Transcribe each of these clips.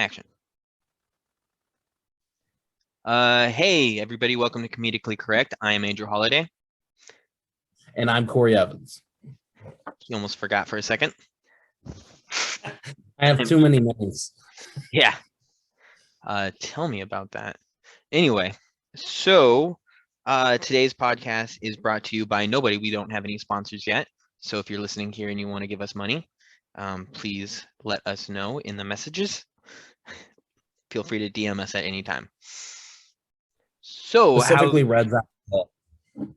Action. Hey everybody, welcome to Comedically Correct. I am Andrew Holiday. And I'm Corey Evans. You almost forgot for a second. I have too many names. Yeah. Tell me about that. Anyway, so today's podcast is brought to you by nobody. We don't have any sponsors yet. So if you're listening here and you want to give us money, please let us know in the messages. Feel free to DM us at any time. So specifically Red's Apple Ale.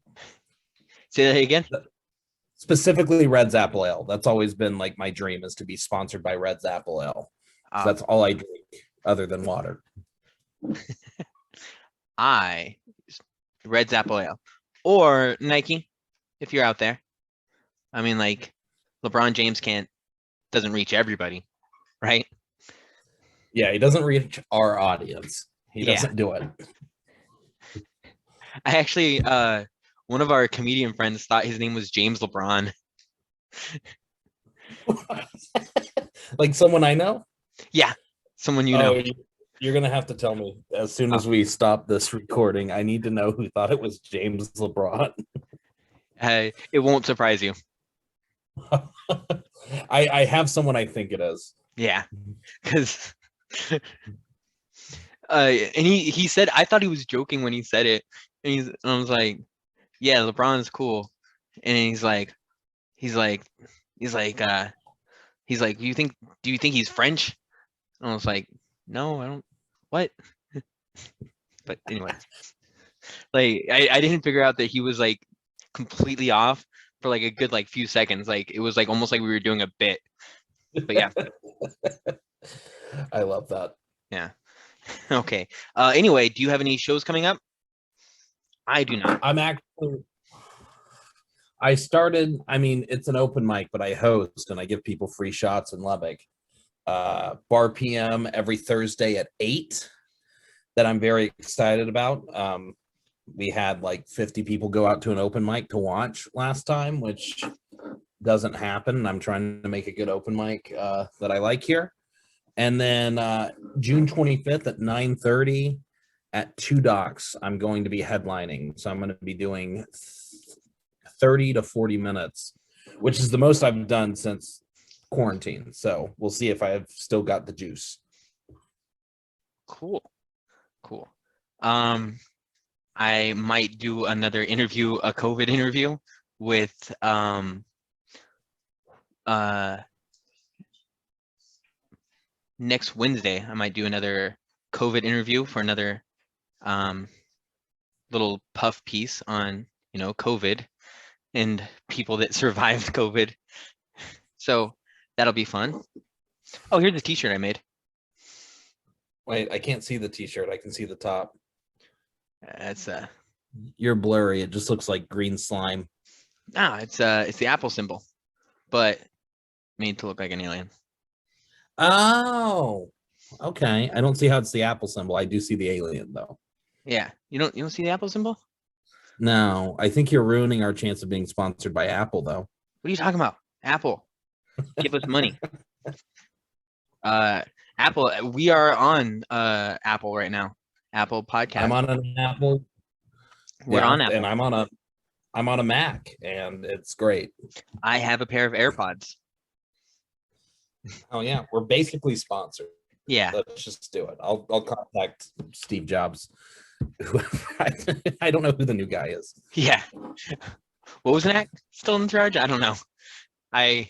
Say that again. Specifically Red's Apple Ale. That's always been like my dream, is to be sponsored by Red's Apple Ale. So that's all I drink other than water. Red's Apple Ale or Nike, if you're out there. I mean, like LeBron James doesn't reach everybody, right? Yeah, he doesn't reach our audience. He doesn't do it. I actually, one of our comedian friends thought his name was James LeBron. Like someone I know? Yeah, someone you know. You're going to have to tell me as soon as we stop this recording. I need to know who thought it was James LeBron. It won't surprise you. I have someone I think it is. Yeah, because and he said, I thought he was joking when he said it, and I was like, yeah, LeBron's cool, and he's like, do you think he's French? And I was like, no, I don't. What? But anyway, like I didn't figure out that he was like completely off for like a good like few seconds. Like it was like almost like we were doing a bit. But yeah. I love that. Yeah. Okay. Anyway, do you have any shows coming up? I do not. I started, it's an open mic, but I host and I give people free shots in Lubbock. Bar PM every Thursday at 8 that I'm very excited about. We had like 50 people go out to an open mic to watch last time, which doesn't happen. I'm trying to make a good open mic that I like here. And then June 25th at 9:30 at Two Docks, I'm going to be headlining. So I'm going to be doing 30 to 40 minutes, which is the most I've done since quarantine. So we'll see if I've still got the juice. Cool. I might do another interview, a COVID interview with next Wednesday. I might do another COVID interview for another little puff piece on, COVID and people that survived COVID. So that'll be fun. Oh, here's the t-shirt I made. Wait, I can't see the t-shirt. I can see the top. It's You're blurry. It just looks like green slime. No, it's the Apple symbol, but made to look like an alien. Oh, okay. I don't see how it's the Apple symbol. I do see the alien though. Yeah, you don't see the Apple symbol? No, I think you're ruining our chance of being sponsored by Apple though. What are you talking about? Apple, give us money. Apple, we are on Apple right now. Apple Podcast. I'm on an Apple. We're on Apple, and I'm on a Mac, and it's great. I have a pair of AirPods. Oh yeah, we're basically sponsored. Yeah, let's just do it. I'll contact Steve Jobs. I don't know who the new guy is. Yeah. What was that? Still in charge? I don't know. I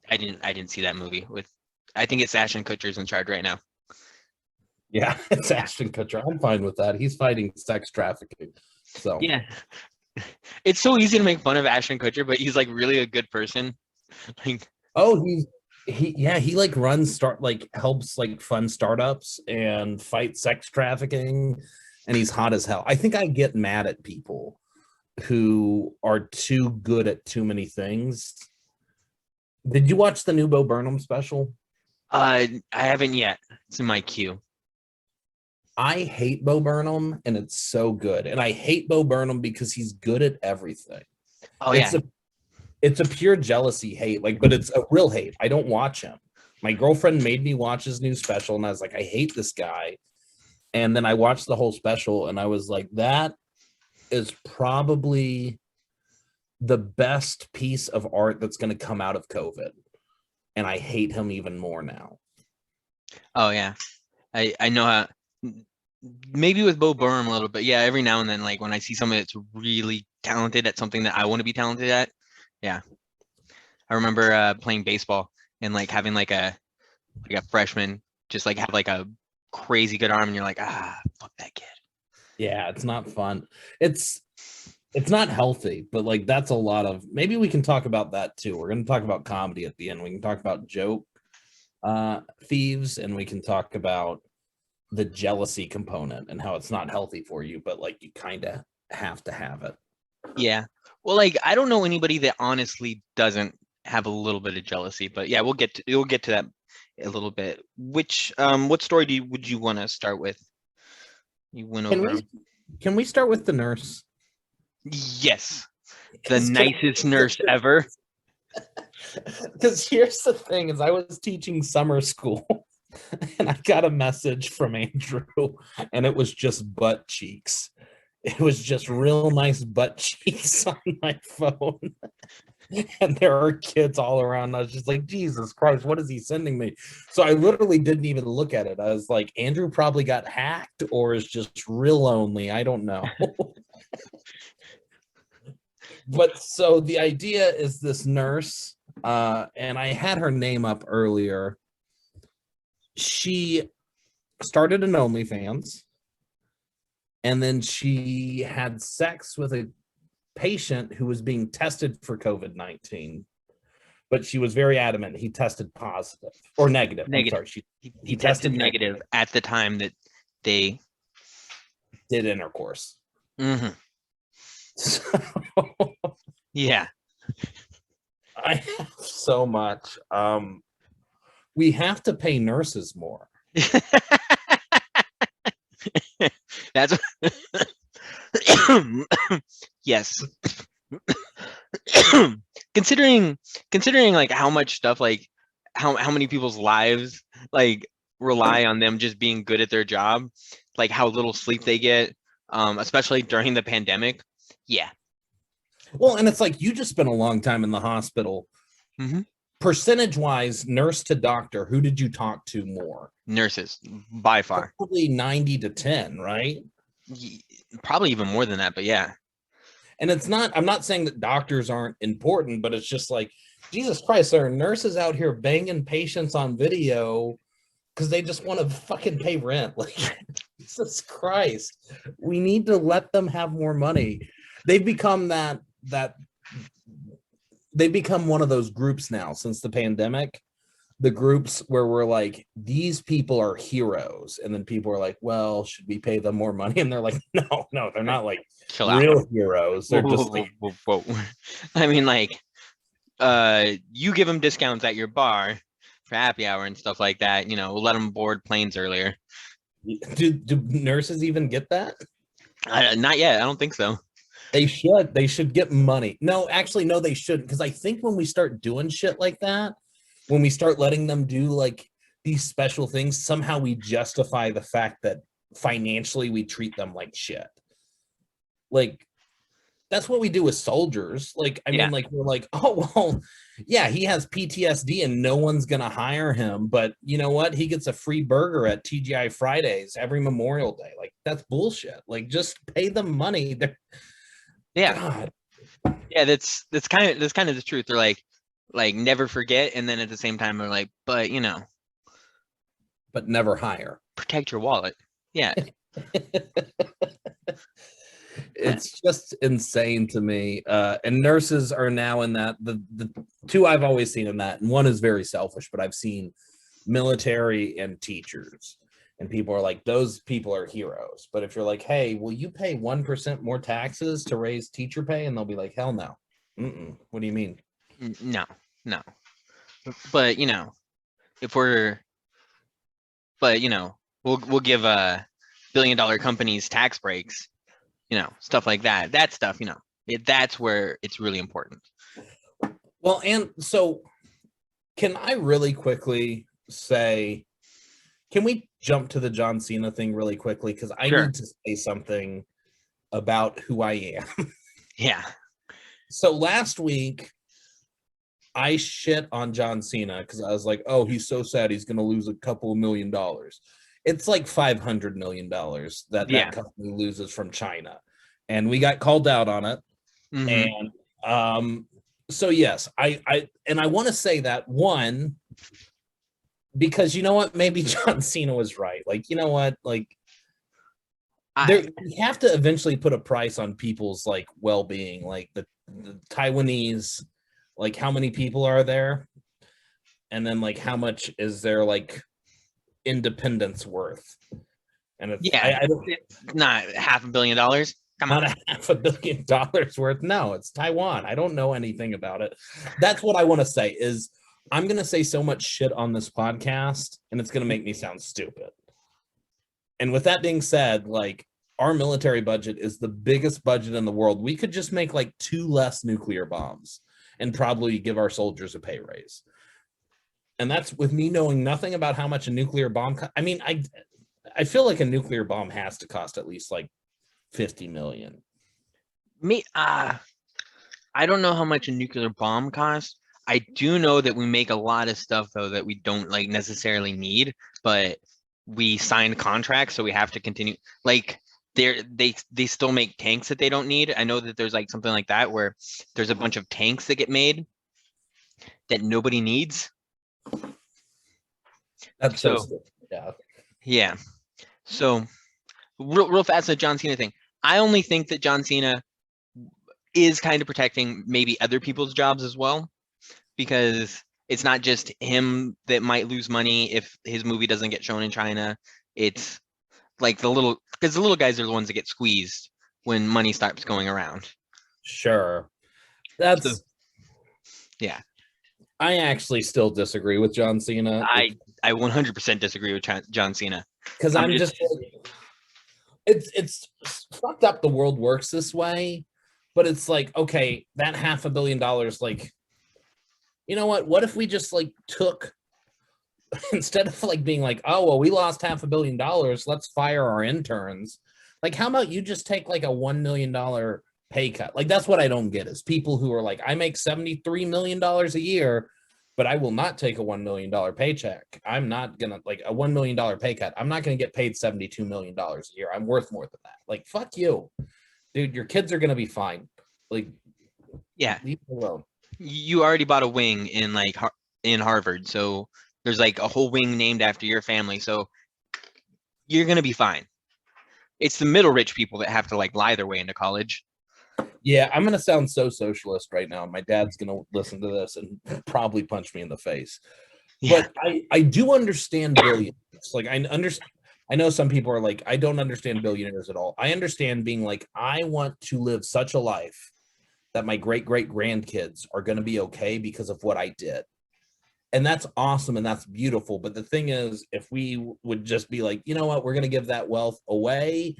didn't see that movie with. I think it's Ashton Kutcher's in charge right now. Yeah, it's Ashton Kutcher. I'm fine with that. He's fighting sex trafficking. So yeah, it's so easy to make fun of Ashton Kutcher, but he's like really a good person. Like, oh, he like helps like fun startups and fight sex trafficking, and he's hot as hell. I think I get mad at people who are too good at too many things. Did you watch the new Bo Burnham special? I haven't yet. It's in my queue. I hate Bo Burnham, and it's so good. And I hate Bo Burnham because he's good at everything. Oh, yeah. It's a pure jealousy hate, but it's a real hate. I don't watch him. My girlfriend made me watch his new special, and I was like, I hate this guy. And then I watched the whole special, and I was like, that is probably the best piece of art that's going to come out of COVID. And I hate him even more now. Oh yeah, I know how. Maybe with Bo Burnham a little bit. Yeah, every now and then, like when I see somebody that's really talented at something that I want to be talented at. Yeah, I remember playing baseball and like having like a freshman just like have like a crazy good arm, and you're like, fuck that kid. Yeah, it's not fun. It's not healthy, but like that's a lot of. Maybe we can talk about that too. We're going to talk about comedy at the end. We can talk about joke thieves, and we can talk about the jealousy component and how it's not healthy for you, but like you kind of have to have it. Yeah. Well, like I don't know anybody that honestly doesn't have a little bit of jealousy, but yeah, we'll get to that a little bit. Which what story would you want to start with? You went over. Can we start with the nurse? Yes. The nicest nurse ever. Because here's the thing is I was teaching summer school and I got a message from Andrew and it was just butt cheeks. It was just real nice butt cheeks on my phone. And there are kids all around. I was just like, Jesus Christ, what is he sending me? So I literally didn't even look at it. I was like, Andrew probably got hacked or is just real lonely. I don't know. But so the idea is this nurse, and I had her name up earlier. She started an OnlyFans, and then she had sex with a patient who was being tested for COVID-19, but she was very adamant he tested positive or negative. Negative. I'm sorry, he tested negative at the time that they did intercourse. Mm-hmm. So, yeah. I have so much. We have to pay nurses more. That's yes. considering like how much stuff, like how many people's lives like rely on them just being good at their job, like how little sleep they get, especially during the pandemic. Yeah. Well, and it's like you just spent a long time in the hospital. Mm-hmm. Percentage wise, nurse to doctor, who did you talk to more? Nurses, by far. Probably 90 to 10, right? Probably even more than that, but yeah. And it's not, I'm not saying that doctors aren't important, but it's just like, Jesus Christ, there are nurses out here banging patients on video because they just want to fucking pay rent. Like, Jesus Christ, we need to let them have more money. They've become they've become one of those groups now since the pandemic, the groups where we're like, these people are heroes. And then people are like, well, should we pay them more money? And they're like, no, they're not like real heroes. They're just like, whoa. I mean, like, you give them discounts at your bar for happy hour and stuff like that. You know, let them board planes earlier. Do nurses even get that? Not yet. I don't think so. They should get money. No, actually, no, they shouldn't. Because I think when we start doing shit like that, when we start letting them do like these special things, somehow we justify the fact that financially we treat them like shit. Like, that's what we do with soldiers. Like, I mean, like, we're like, oh, well, yeah, he has PTSD and no one's going to hire him. But you know what? He gets a free burger at TGI Fridays every Memorial Day. Like, that's bullshit. Like, just pay them money. Yeah. God. Yeah, that's kind of the truth. They're like never forget, and then at the same time they're like, but you know, but never hire. Protect your wallet. Yeah. It's just insane to me. And nurses are now in that. The two I've always seen in that, and one is very selfish, but I've seen military and teachers. And people are like, those people are heroes. But if you're like, hey, will you pay 1% more taxes to raise teacher pay? And they'll be like, hell no. What do you mean? No. But, you know, we'll give billion-dollar companies tax breaks, you know, stuff like that. That stuff, you know, that's where it's really important. Well, and so can I really quickly say, can we jump to the John Cena thing really quickly? Because I Sure. need to say something about who I am. Yeah. So last week, I shit on John Cena because I was like, oh, he's so sad he's going to lose a couple of $1 million. It's like $500 million that Yeah. company loses from China. And we got called out on it. Mm-hmm. And so yes, I want to say that, one, because you know what, maybe John Cena was right. Like, you know what, like we have to eventually put a price on people's like well-being, like the Taiwanese, like how many people are there, and then like how much is their like independence worth. And it's Yeah. It's not $500 million. Come on. not $500 million worth. No, it's Taiwan. I don't know anything about it. That's what I want to say is I'm going to say so much shit on this podcast and it's going to make me sound stupid. And with that being said, like our military budget is the biggest budget in the world. We could just make like 2 less nuclear bombs and probably give our soldiers a pay raise. And that's with me knowing nothing about how much a nuclear bomb. I mean, I feel like a nuclear bomb has to cost at least like 50 million. I don't know how much a nuclear bomb costs. I do know that we make a lot of stuff though that we don't like necessarily need, but we signed contracts, so we have to continue. Like they still make tanks that they don't need. I know that there's like something like that where there's a bunch of tanks that get made that nobody needs. That's so yeah. Yeah. So real fast, the John Cena thing. I only think that John Cena is kind of protecting maybe other people's jobs as well, because it's not just him that might lose money if his movie doesn't get shown in China. It's like because the little guys are the ones that get squeezed when money starts going around. Sure. So, yeah. I actually still disagree with John Cena. I 100% disagree with John Cena. Because I'm just it's fucked up the world works this way, but it's like, okay, that $500 million, like, you know what if we just like took instead of like being like, oh well, we lost $500 million, let's fire our interns, like how about you just take like a $1 million pay cut? Like that's what I don't get is people who are like, I make $73 million a year, but I will not take a $1 million paycheck. I'm not gonna like a $1 million pay cut. I'm not gonna get paid $72 million a year. I'm worth more than that. Like, fuck you, dude. Your kids are gonna be fine. Like, yeah, leave it alone. You already bought a wing in like in Harvard, so there's like a whole wing named after your family, so you're gonna be fine. It's the middle rich people that have to like lie their way into college. Yeah, I'm gonna sound so socialist right now. My dad's gonna listen to this and probably punch me in the face. Yeah. But I do understand billionaires. Like I know some people are like, I don't understand billionaires at all. I understand being like, I want to live such a life that my great grandkids are going to be okay because of what I did. And that's awesome and that's beautiful. But the thing is, if we would just be like, you know what, we're going to give that wealth away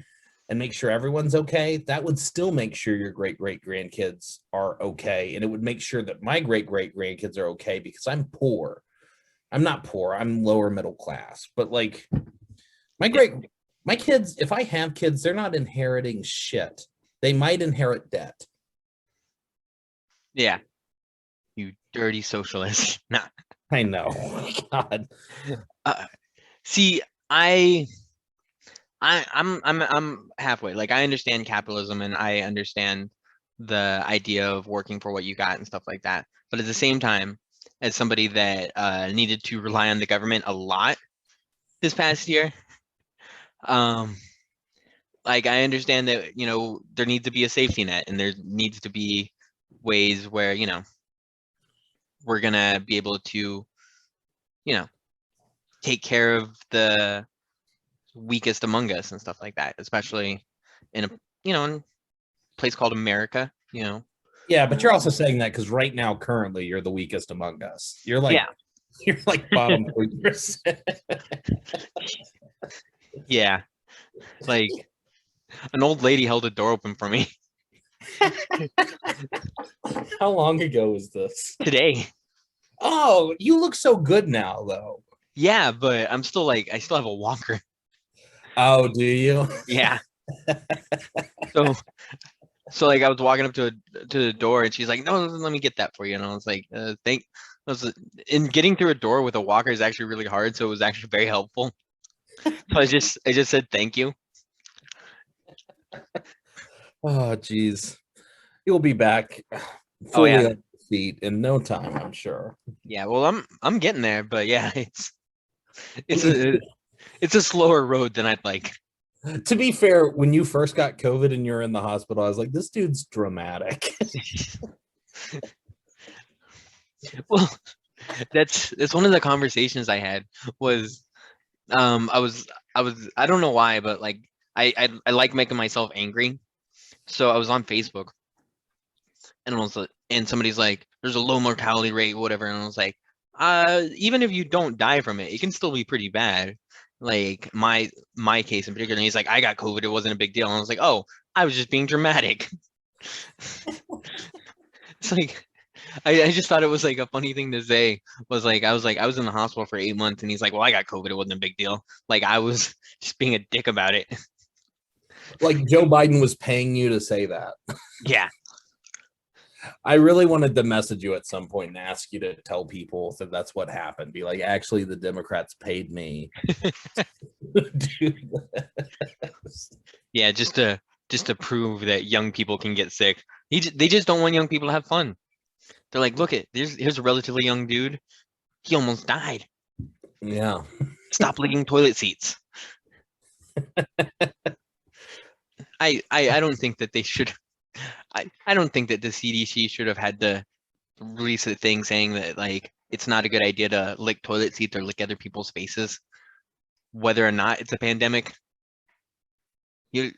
and make sure everyone's okay, that would still make sure your great grandkids are okay. And it would make sure that my great grandkids are okay because I'm poor. I'm not poor. I'm lower middle class. But like my kids, if I have kids, they're not inheriting shit. They might inherit debt. Yeah. You dirty socialist. Nah. I know. God. See, I'm halfway. Like I understand capitalism and I understand the idea of working for what you got and stuff like that. But at the same time, as somebody that needed to rely on the government a lot this past year, like I understand that, you know, there needs to be a safety net and there needs to be ways where, you know, we're gonna be able to, you know, take care of the weakest among us and stuff like that, especially in a, you know, in a place called America, you know. Yeah, but you're also saying that because right now, currently, you're the weakest among us. You're like, Yeah. you're like bottom 3%. Yeah. Like an old lady held a door open for me How long ago was this? today. Oh, you look so good now, though. Yeah, but I'm still like I still have a walker. Oh, do you? Yeah. So like I was walking up to the door and she's like, "No, let me get that for you." And I was like, "Thank." I was in getting through a door with a walker is actually really hard, so it was actually very helpful. So I just said thank you. Oh, geez. You'll be back Oh fully yeah, on your feet in no time, I'm sure. yeah. Well, I'm getting there, but yeah, it's a it's a slower road than I'd like. To be fair, when you first got COVID and you're in the hospital, I was like, this dude's dramatic. Well, that's one of the conversations I had was I was I don't know why, but like I like making myself angry. So I was on Facebook and and somebody's like, there's a low mortality rate, whatever, and I was like, even if you don't die from it, it can still be pretty bad. Like my case in particular, and he's like, I got COVID, it wasn't a big deal. And I was like, oh, I was just being dramatic. It's like I just thought it was like a funny thing to say. Was like I was in the hospital for 8 months, and he's like, well, I got COVID, it wasn't a big deal. Like I was just being a dick about it. Like Joe Biden was paying you to say that. Yeah. I really wanted to message you at some point and ask you to tell people that that's what happened. Be like, actually, the Democrats paid me to do this. Yeah, just to prove that young people can get sick. They just don't want young people to have fun. They're like, look here's a relatively young dude. He almost died. Yeah. Stop licking toilet seats. I don't think that they should. I don't think that the CDC should have had to release a thing saying that like it's not a good idea to lick toilet seats or lick other people's faces, whether or not it's a pandemic. You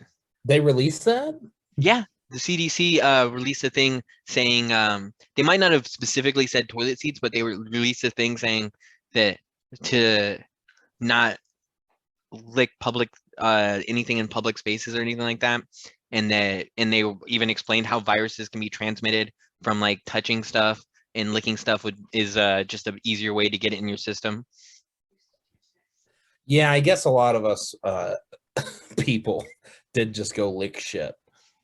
They released that? Yeah, the CDC released a thing saying they might not have specifically said toilet seats, but they released a thing saying that to not lick public anything in public spaces or anything like that, and they even explained how viruses can be transmitted from like touching stuff and licking stuff is just an easier way to get it in your system. Yeah, I guess a lot of us people did just go lick shit.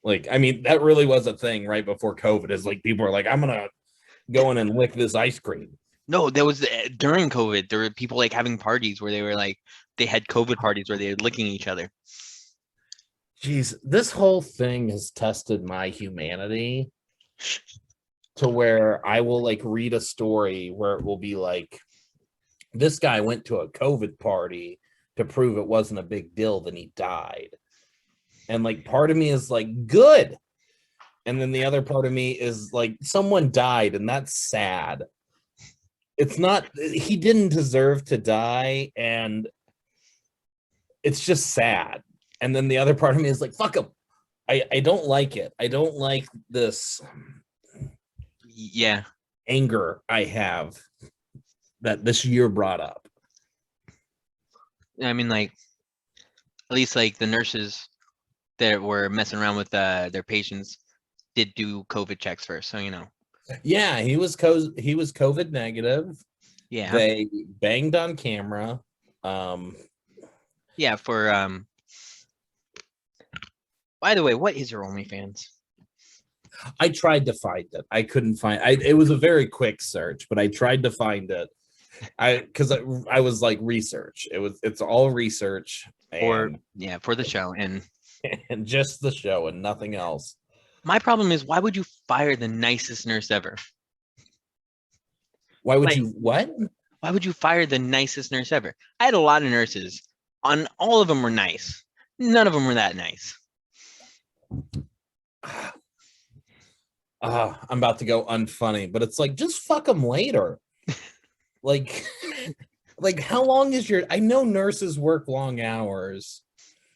Like, I mean, that really was a thing right before COVID. Is like people are like, I'm gonna go in and lick this ice cream. No, there was during COVID. There were people like having parties where they were like they had COVID parties where they were licking each other. Jeez, this whole thing has tested my humanity to where I will like read a story where it will be like, this guy went to a COVID party to prove it wasn't a big deal, then he died. And like part of me is like, good. And then the other part of me is like, someone died, and that's sad. It's not, he didn't deserve to die, and it's just sad. And then the other part of me is like, fuck him. I don't like it. I don't like this Yeah, anger I have that this year brought up. I mean like at least like the nurses that were messing around with their patients did do COVID checks first, so you know. Yeah, he was COVID negative. Yeah, They banged on camera. yeah. For by the way, what is your OnlyFans? I tried to find it. I couldn't find it was a very quick search, but I tried to find it. I was like research. It's all research For and yeah, for the show. And and just the show and nothing else. my problem is, why would you fire the nicest nurse ever? Why would Like, you what? why would you fire the nicest nurse ever? I had a lot of nurses. On all of them were nice. None of them were that nice. I'm about to go unfunny, but it's like, just fuck them later. Like, like how long is your? I know nurses work long hours,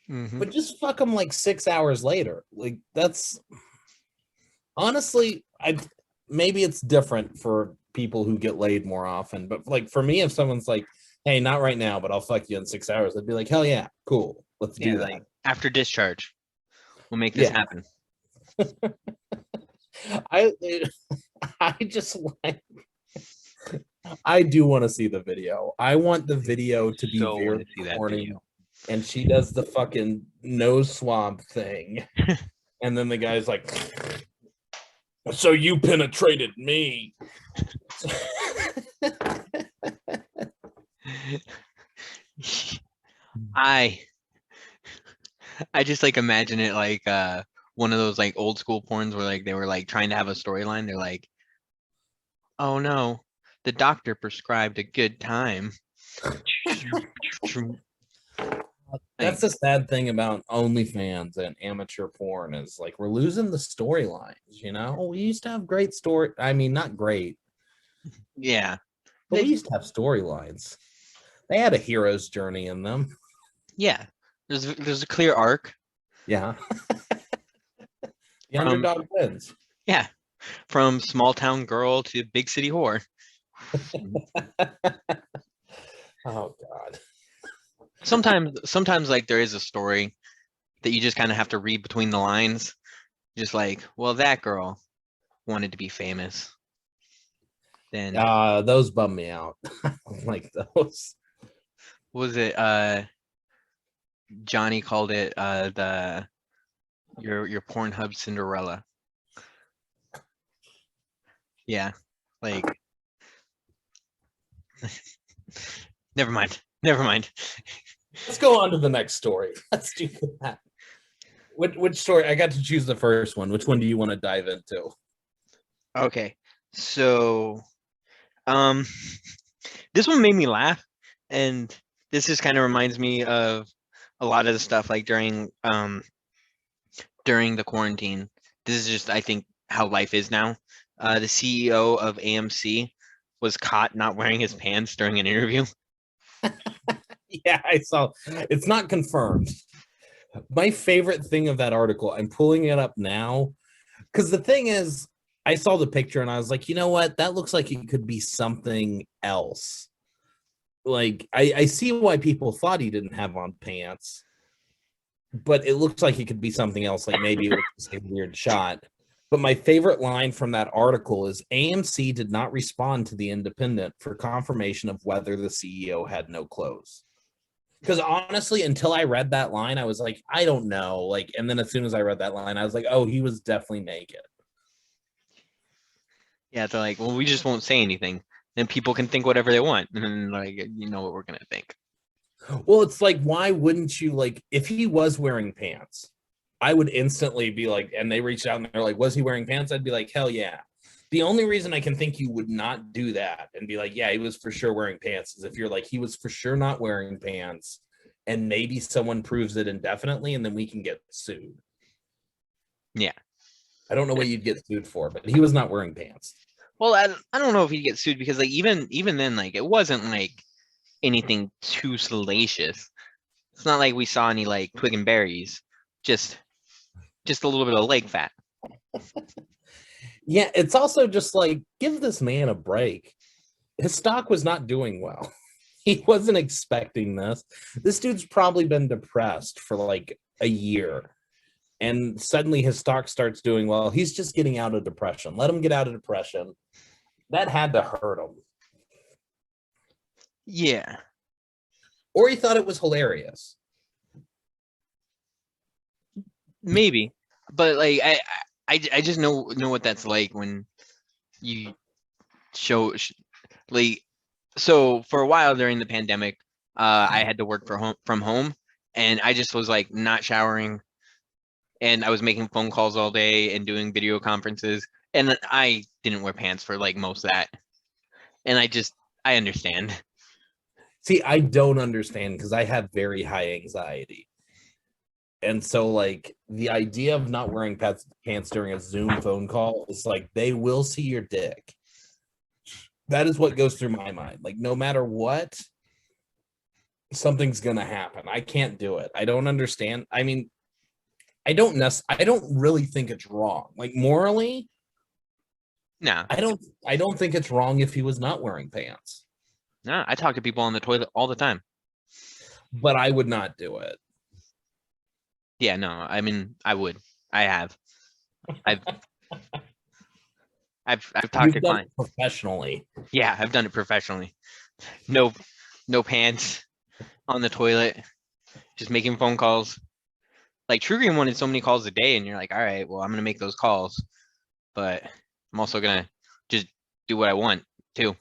Mm-hmm. but just fuck them like 6 hours later. Like that's honestly, I maybe it's different for people who get laid more often, but like for me, if someone's like, "Hey, not right now, but I'll fuck you in 6 hours," I'd be like, "Hell yeah, cool, let's Yeah, do that." like after discharge, we'll make this Yeah, happen. I I just like I do want to see the video. I want the video to be So want very to see that corny, video. and she does the fucking nose swab thing, and then the guy's like, "So you penetrated me." I I just like imagine it like one of those like old school porns where like they were like trying to have a storyline. They're like, oh no, the doctor prescribed a good time. That's Like, the sad thing about OnlyFans and amateur porn is like we're losing the storylines. We used to have great story. I mean, not great, yeah. but we used to have storylines. They had a hero's journey in them. Yeah. There's a clear arc. Yeah, the From underdog wins. yeah, from small town girl to big city whore. Oh God. Sometimes like there is a story that you just kind of have to read between the lines. Just like, well, that girl wanted to be famous. Then Those bum me out. I don't like those. was it Johnny called it the your Pornhub Cinderella. Yeah. Like never mind. Never mind. Let's go on to the next story. Let's do that. Which story? I got to choose the first one. Which one do you want to dive into? Okay. So um this one made me laugh, and this just kind of reminds me of a lot of the stuff like during the quarantine. This is just, I think, how life is now. The CEO of AMC was caught not wearing his pants during an interview. Yeah, I saw. It's not confirmed. My favorite thing of that article, I'm pulling it up now, because the thing is, I saw the picture and I was like, you know what? That looks like it could be something else. Like, I see why people thought he didn't have on pants, but it looks like it could be something else. Like maybe it was a weird shot. But my favorite line from that article is AMC did not respond to the Independent for confirmation of whether the CEO had no clothes. Because honestly, until I read that line, I was like, I don't know. Like, and then as soon as I read that line, I was like, oh, he was definitely naked. Yeah, they're like, well, we just won't say anything. Then people can think whatever they want. And then, like, you know what we're going to think. Well, it's like, why wouldn't you, like, if he was wearing pants, I would instantly be like, and they reached out and they're like, was he wearing pants? I'd be like, hell yeah. The only reason I can think you would not do that and be like, yeah, he was for sure wearing pants is if you're like, he was for sure not wearing pants, and maybe someone proves it indefinitely, and then we can get sued. Yeah. I don't know what you'd get sued for, but he was not wearing pants. Well, I don't know if he'd get sued because, like, even then, like, it wasn't like anything too salacious. It's not like we saw any like twig and berries. Just a little bit of leg fat. Yeah, it's also just like, give this man a break. His stock was not doing well. He wasn't expecting this. This dude's probably been depressed for like a year. And suddenly his stock starts doing well. He's just getting out of depression. Let him get out of depression. That had to hurt him. Yeah. Or he thought it was hilarious. Maybe. But like I just know what that's like when you show like, so for a while during the pandemic, I had to work from home, and I just was like not showering, and I was making phone calls all day and doing video conferences, and I didn't wear pants for like most of that. And I understand. See, I don't understand because I have very high anxiety. And so, like, the idea of not wearing pants during a Zoom phone call is like, they will see your dick. That is what goes through my mind. Like, no matter what, something's going to happen. I can't do it. I don't understand. I mean, I don't really think it's wrong. Like, morally, No. I don't think it's wrong if he was not wearing pants. No, I talk to people on the toilet all the time. But I would not do it. Yeah, no, I mean, I would. I have. I've I've talked You've to done it clients. professionally. Yeah, I've done it professionally. No pants on the toilet, just making phone calls. Like True Green wanted so many calls a day, and you're like, all right, well, I'm gonna make those calls, but I'm also gonna just do what I want too.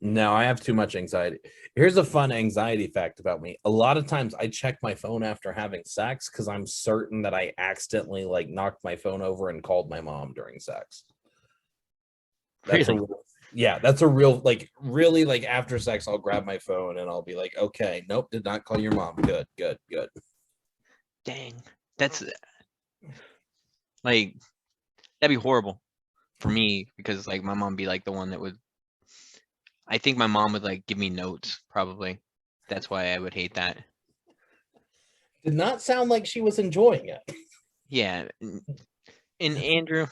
No, I have too much anxiety. Here's a fun anxiety fact about me. A lot of times I check my phone after having sex because I'm certain that I accidentally like knocked my phone over and called my mom during sex. That's Really? that's a real, like, really, like, after sex, I'll grab my phone and I'll be like, okay, nope, did not call your mom. Good, good, good. Dang, that's like that'd be horrible for me because like my mom be like the one that would. I think my mom would like give me notes probably. That's why I would hate that. Did not sound like she was enjoying it. Yeah, and Andrew,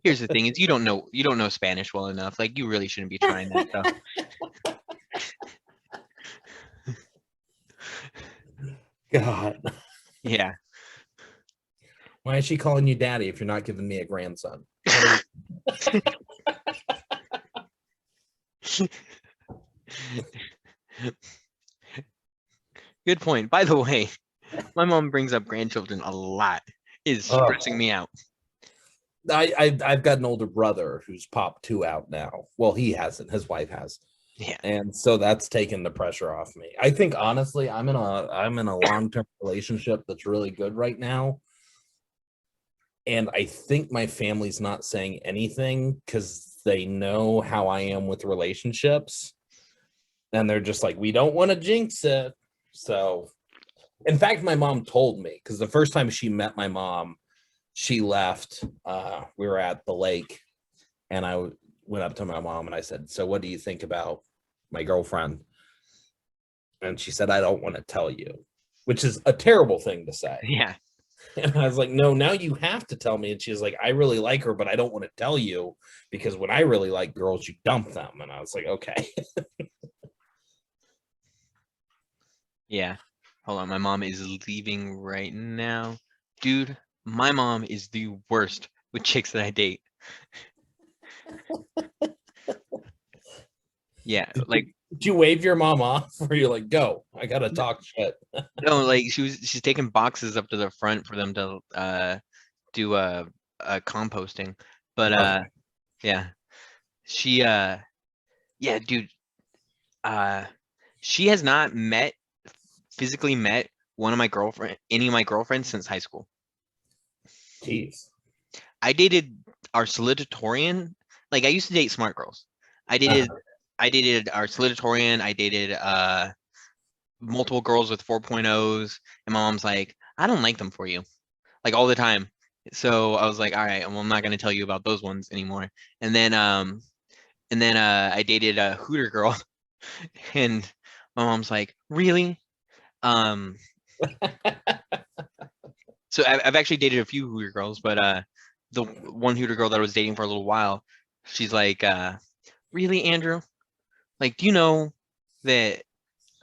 here's the thing: is you don't know Spanish well enough. Like you really shouldn't be trying that stuff. God, Yeah. why is she calling you daddy if you're not giving me a grandson? Good point. By the way, my mom brings up grandchildren a lot. Is Oh, stressing me out. I've got an older brother who's popped 2 out now. Well, he hasn't. His wife has. Yeah. And so that's taken the pressure off me. I think honestly, I'm in a long-term relationship that's really good right now. And I think my family's not saying anything because they know how I am with relationships. And they're just like, we don't want to jinx it. So, in fact, my mom told me because the first time she met my mom, she left. We were at the lake, and I went up to my mom and I said, so what do you think about my girlfriend? And she said, I don't want to tell you, which is a terrible thing to say. Yeah. And I was like, no, now you have to tell me. And she's like, I really like her, but I don't want to tell you because when I really like girls, you dump them. And I was like, okay. Yeah. Hold on. My mom is leaving right now. Dude, my mom is the worst with chicks that I date. Yeah. Like, Did you wave your mom off or you're like, go, I got to talk shit? no, like she's taking boxes up to the front for them to do composting. But yeah. She yeah, dude, uh she has not physically met any of my girlfriends since high school. Jeez. I dated our salutatorian. Like I used to date smart girls. I dated I dated our salutatorian. I dated multiple girls with 4.0s, and my mom's like, I don't like them for you, like all the time. So I was like, all right, well, I'm not gonna tell you about those ones anymore. And then I dated a Hooter girl, and my mom's like, really? Um, so I've actually dated a few Hooter girls, but the one Hooter girl that I was dating for a little while, she's like, really, Andrew? Like, do you know that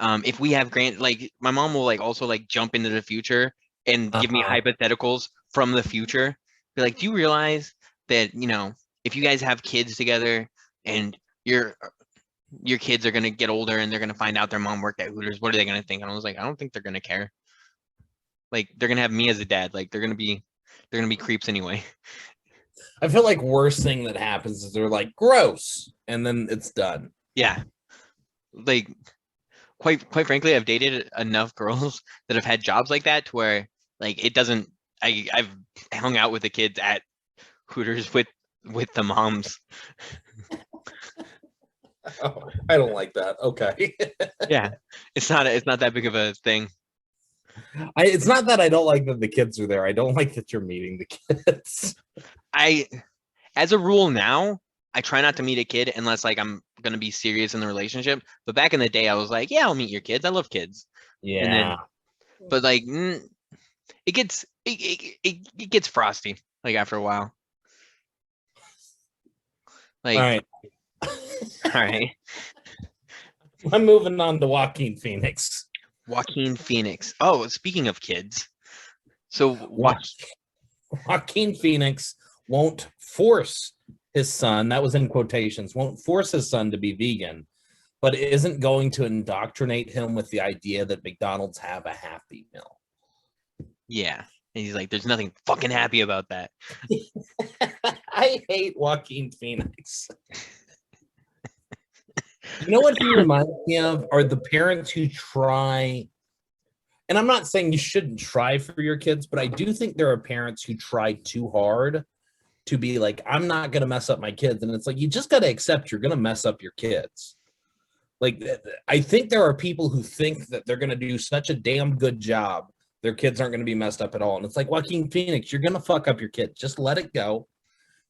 if we have like my mom will like also like jump into the future and give me Uh-huh. hypotheticals from the future. Be like, do you realize that, if you guys have kids together and your kids are gonna get older and they're gonna find out their mom worked at Hooters, what are they gonna think? And I was like, I don't think they're gonna care. Like they're gonna have me as a dad. Like they're gonna be creeps anyway. I feel like worst thing that happens is they're like, gross. And then it's done. Yeah. Like quite frankly, I've dated enough girls that have had jobs like that to where like it doesn't. I've hung out with the kids at Hooters with the moms. Oh, I don't like that. Okay. Yeah, it's not that big of a thing. It's not that I don't like that the kids are there. I don't like that you're meeting the kids. I as a rule now, I try not to meet a kid unless like I'm gonna be serious in the relationship. But back in the day, I was like, yeah, I'll meet your kids. I love kids. And Yeah. then, but like, it gets frosty like after a while. All Like, right. all right, I'm moving on to Joaquin Phoenix. Joaquin Phoenix. Oh, speaking of kids, so Joaquin Phoenix won't force his son, that was in quotations, won't force his son to be vegan, but isn't going to indoctrinate him with the idea that McDonald's have a Happy Meal. Yeah. And he's like, there's nothing fucking happy about that. I hate Joaquin Phoenix. You know what he reminds me of are the parents who try, and I'm not saying you shouldn't try for your kids, but I do think there are parents who try too hard to be like, I'm not going to mess up my kids. And it's like, you just got to accept you're going to mess up your kids. Like, I think there are people who think that they're going to do such a damn good job, their kids aren't going to be messed up at all. And it's like, Joaquin Phoenix, you're going to fuck up your kid. Just let it go.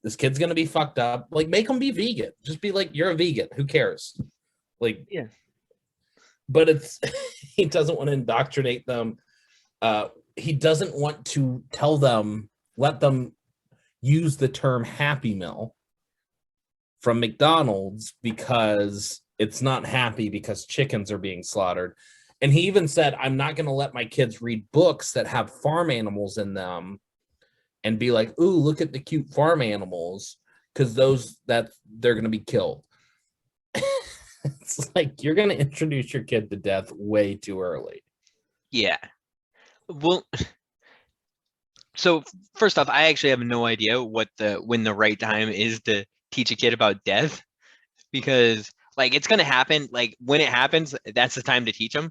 This kid's going to be fucked up. Like, make them be vegan. Just be like, you're a vegan. Who cares? Like, yeah. But it's, he doesn't want to indoctrinate them. He doesn't want to tell them, let them use the term Happy Meal from McDonald's because it's not happy because chickens are being slaughtered. And he even said, I'm not going to let my kids read books that have farm animals in them and be like, ooh, look at the cute farm animals, because they're going to be killed. It's like, you're going to introduce your kid to death way too early. Yeah. Well, so first off, I actually have no idea when the right time is to teach a kid about death, because like it's going to happen. Like when it happens, that's the time to teach them.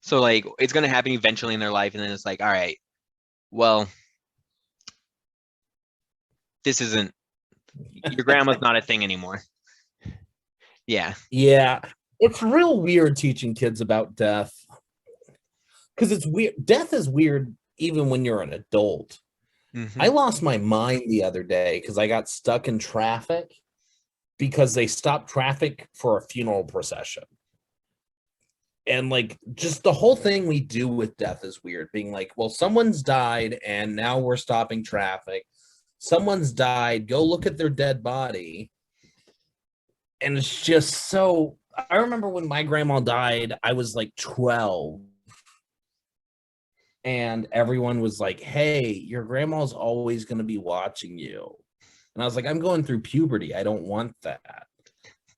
So like it's going to happen eventually in their life. And then it's like, all right, well, this isn't, your grandma's not a thing anymore. Yeah. Yeah. It's real weird teaching kids about death. Because it's weird. Death is weird even when you're an adult. Mm-hmm. I lost my mind the other day because I got stuck in traffic because they stopped traffic for a funeral procession. And like, just the whole thing we do with death is weird. Being like, well, someone's died and now we're stopping traffic. Someone's died. Go look at their dead body. And it's just so, I remember when my grandma died, I was like 12. And everyone was like, hey, your grandma's always going to be watching you. And I was like, I'm going through puberty. I don't want that.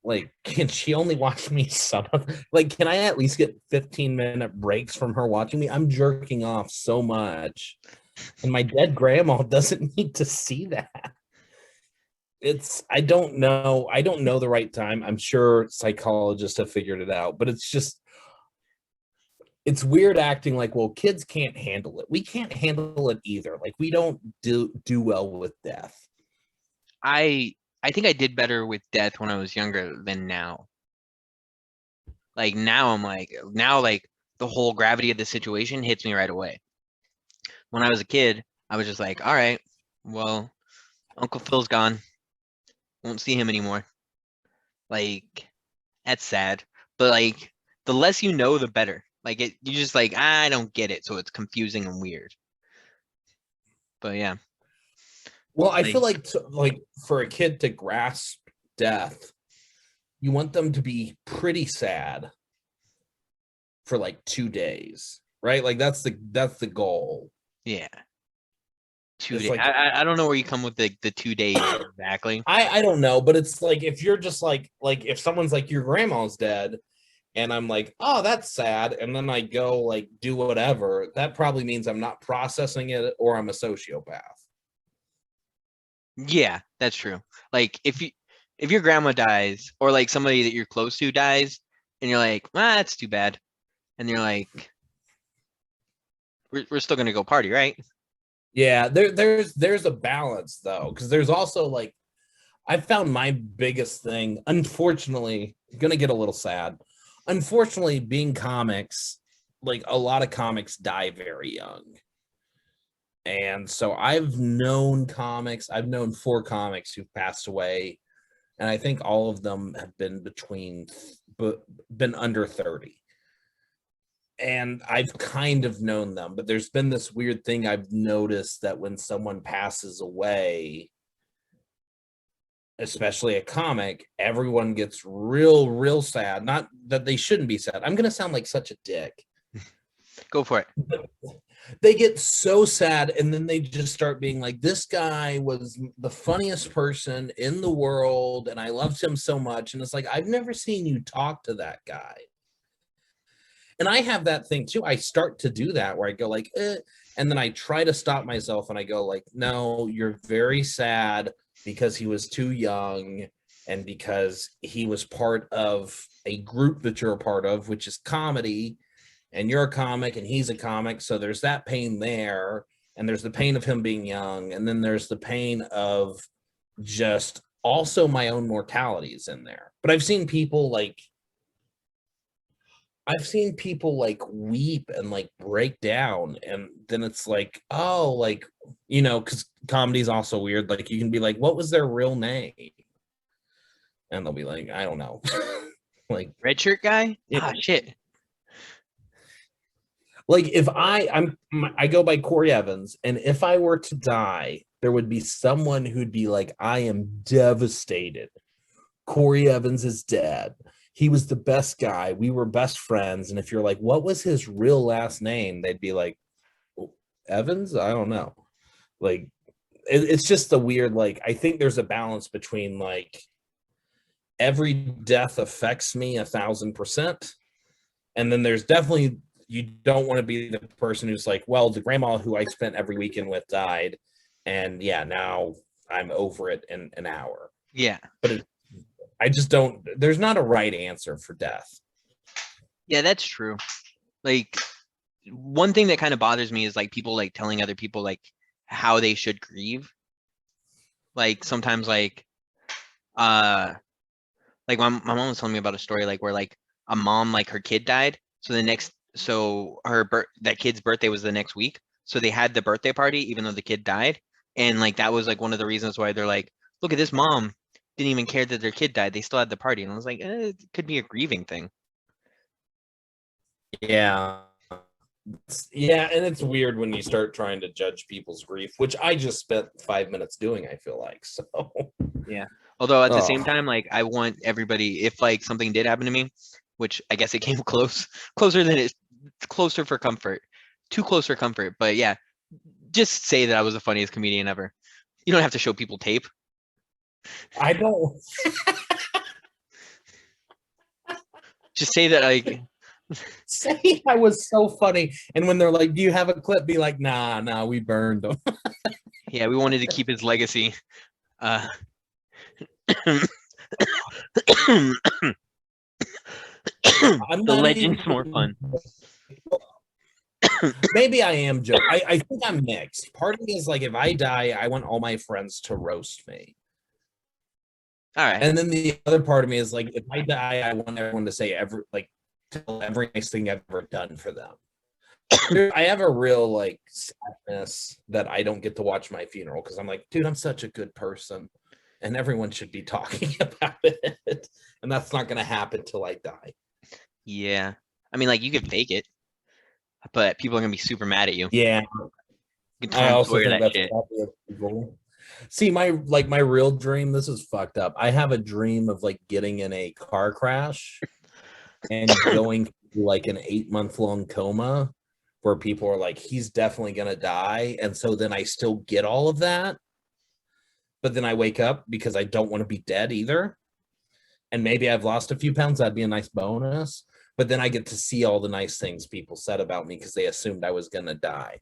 Like, can she only watch me some of, like, can I at least get 15-minute breaks from her watching me? I'm jerking off so much. And my dead grandma doesn't need to see that. I don't know the right time. I'm sure psychologists have figured it out, but it's weird acting like, well, kids can't handle it. We can't handle it either. Like, we don't do well with death. I think I did better with death when I was younger than now. Like now like the whole gravity of the situation hits me right away. When I was a kid, I was just like, all right, well, Uncle Phil's gone. Won't see him anymore. Like, that's sad. But like, the less you know, the better. Like you just like, I don't get it. So it's confusing and weird. But yeah. Well, I feel like for a kid to grasp death, you want them to be pretty sad for like 2 days, right? Like that's the goal. Yeah. 2 days. Like, I don't know where you come with the 2 days exactly. I don't know, but it's like, if you're just like if someone's like, your grandma's dead, and I'm like, oh, that's sad, and then I go like do whatever, that probably means I'm not processing it, or I'm a sociopath. Yeah, that's true. Like if your grandma dies, or like somebody that you're close to dies, and you're like, that's too bad, and you're like, we're still gonna go party, right? Yeah, there's a balance though, because there's also like, I found my biggest thing, unfortunately, gonna get a little sad. Unfortunately, being comics, like a lot of comics die very young. And so I've known 4 comics who've passed away, and I think all of them have been been under 30. And I've kind of known them, but there's been this weird thing I've noticed, that when someone passes away, especially a comic, everyone gets real sad. Not that they shouldn't be sad. I'm going to sound like such a dick. Go for it. they get so sad, and then they just start being like, this guy was the funniest person in the world and I loved him so much. And it's like, I've never seen you talk to that guy. And I have that thing too. I start to do that where I go like, and then I try to stop myself and I go like, no, you're very sad because he was too young and because he was part of a group that you're a part of, which is comedy, and you're a comic and he's a comic. So there's that pain there. And there's the pain of him being young. And then there's the pain of just also my own mortalities in there. But I've seen people like weep and like break down. And then it's like, oh, like, you know, because comedy is also weird. Like you can be like, what was their real name? And they'll be like, I don't know. Like Red shirt guy? Ah, shit. Like if I go by Corey Evans, and if I were to die, there would be someone who'd be like, I am devastated. Corey Evans is dead. He was the best guy. We were best friends. And if you're like, what was his real last name? They'd be like, Evans? I don't know. Like, it's just the weird, like, I think there's a balance between like every death affects me 1,000%. And then there's definitely, you don't want to be the person who's like, well, the grandma who I spent every weekend with died. And yeah, now I'm over it in an hour. Yeah. But I just don't, there's not a right answer for death. Yeah, that's true. Like, one thing that kind of bothers me is like people like telling other people like how they should grieve. Like sometimes like my mom was telling me about a story like where like a mom, like her kid died. So that kid's birthday was the next week. So they had the birthday party even though the kid died. And like that was like one of the reasons why they're like, look at this mom didn't even care that their kid died. They still had the party. And I was like, it could be a grieving thing. Yeah. Yeah, and it's weird when you start trying to judge people's grief, which I just spent 5 minutes doing, I feel like. So yeah. Although at the same time, like I want everybody, if like something did happen to me, which I guess it came closer than it's closer for comfort, too close for comfort. But yeah, just say that I was the funniest comedian ever. You don't have to show people tape. I don't. Just say that like. Say I was so funny, and when they're like, "Do you have a clip?" Be like, "Nah, we burned them." Yeah, we wanted to keep his legacy. The legend's more fun. Maybe I am joking. I think I'm mixed. Part of me is like, if I die, I want all my friends to roast me. All right. And then the other part of me is like, if I die, I want everyone to say tell every nice thing I've ever done for them. I have a real like sadness that I don't get to watch my funeral because I'm like, dude, I'm such a good person, and everyone should be talking about it, and that's not going to happen till I die. Yeah, I mean, like you can fake it, but people are gonna be super mad at you. Yeah, I also think that's probably see my real dream. This is fucked up. I have a dream of like getting in a car crash and going through like an 8-month-long coma where people are like, he's definitely gonna die, and so then I still get all of that, but then I wake up because I don't want to be dead either, and maybe I've lost a few pounds. That'd be a nice bonus. But then I get to see all the nice things people said about me because they assumed I was gonna die.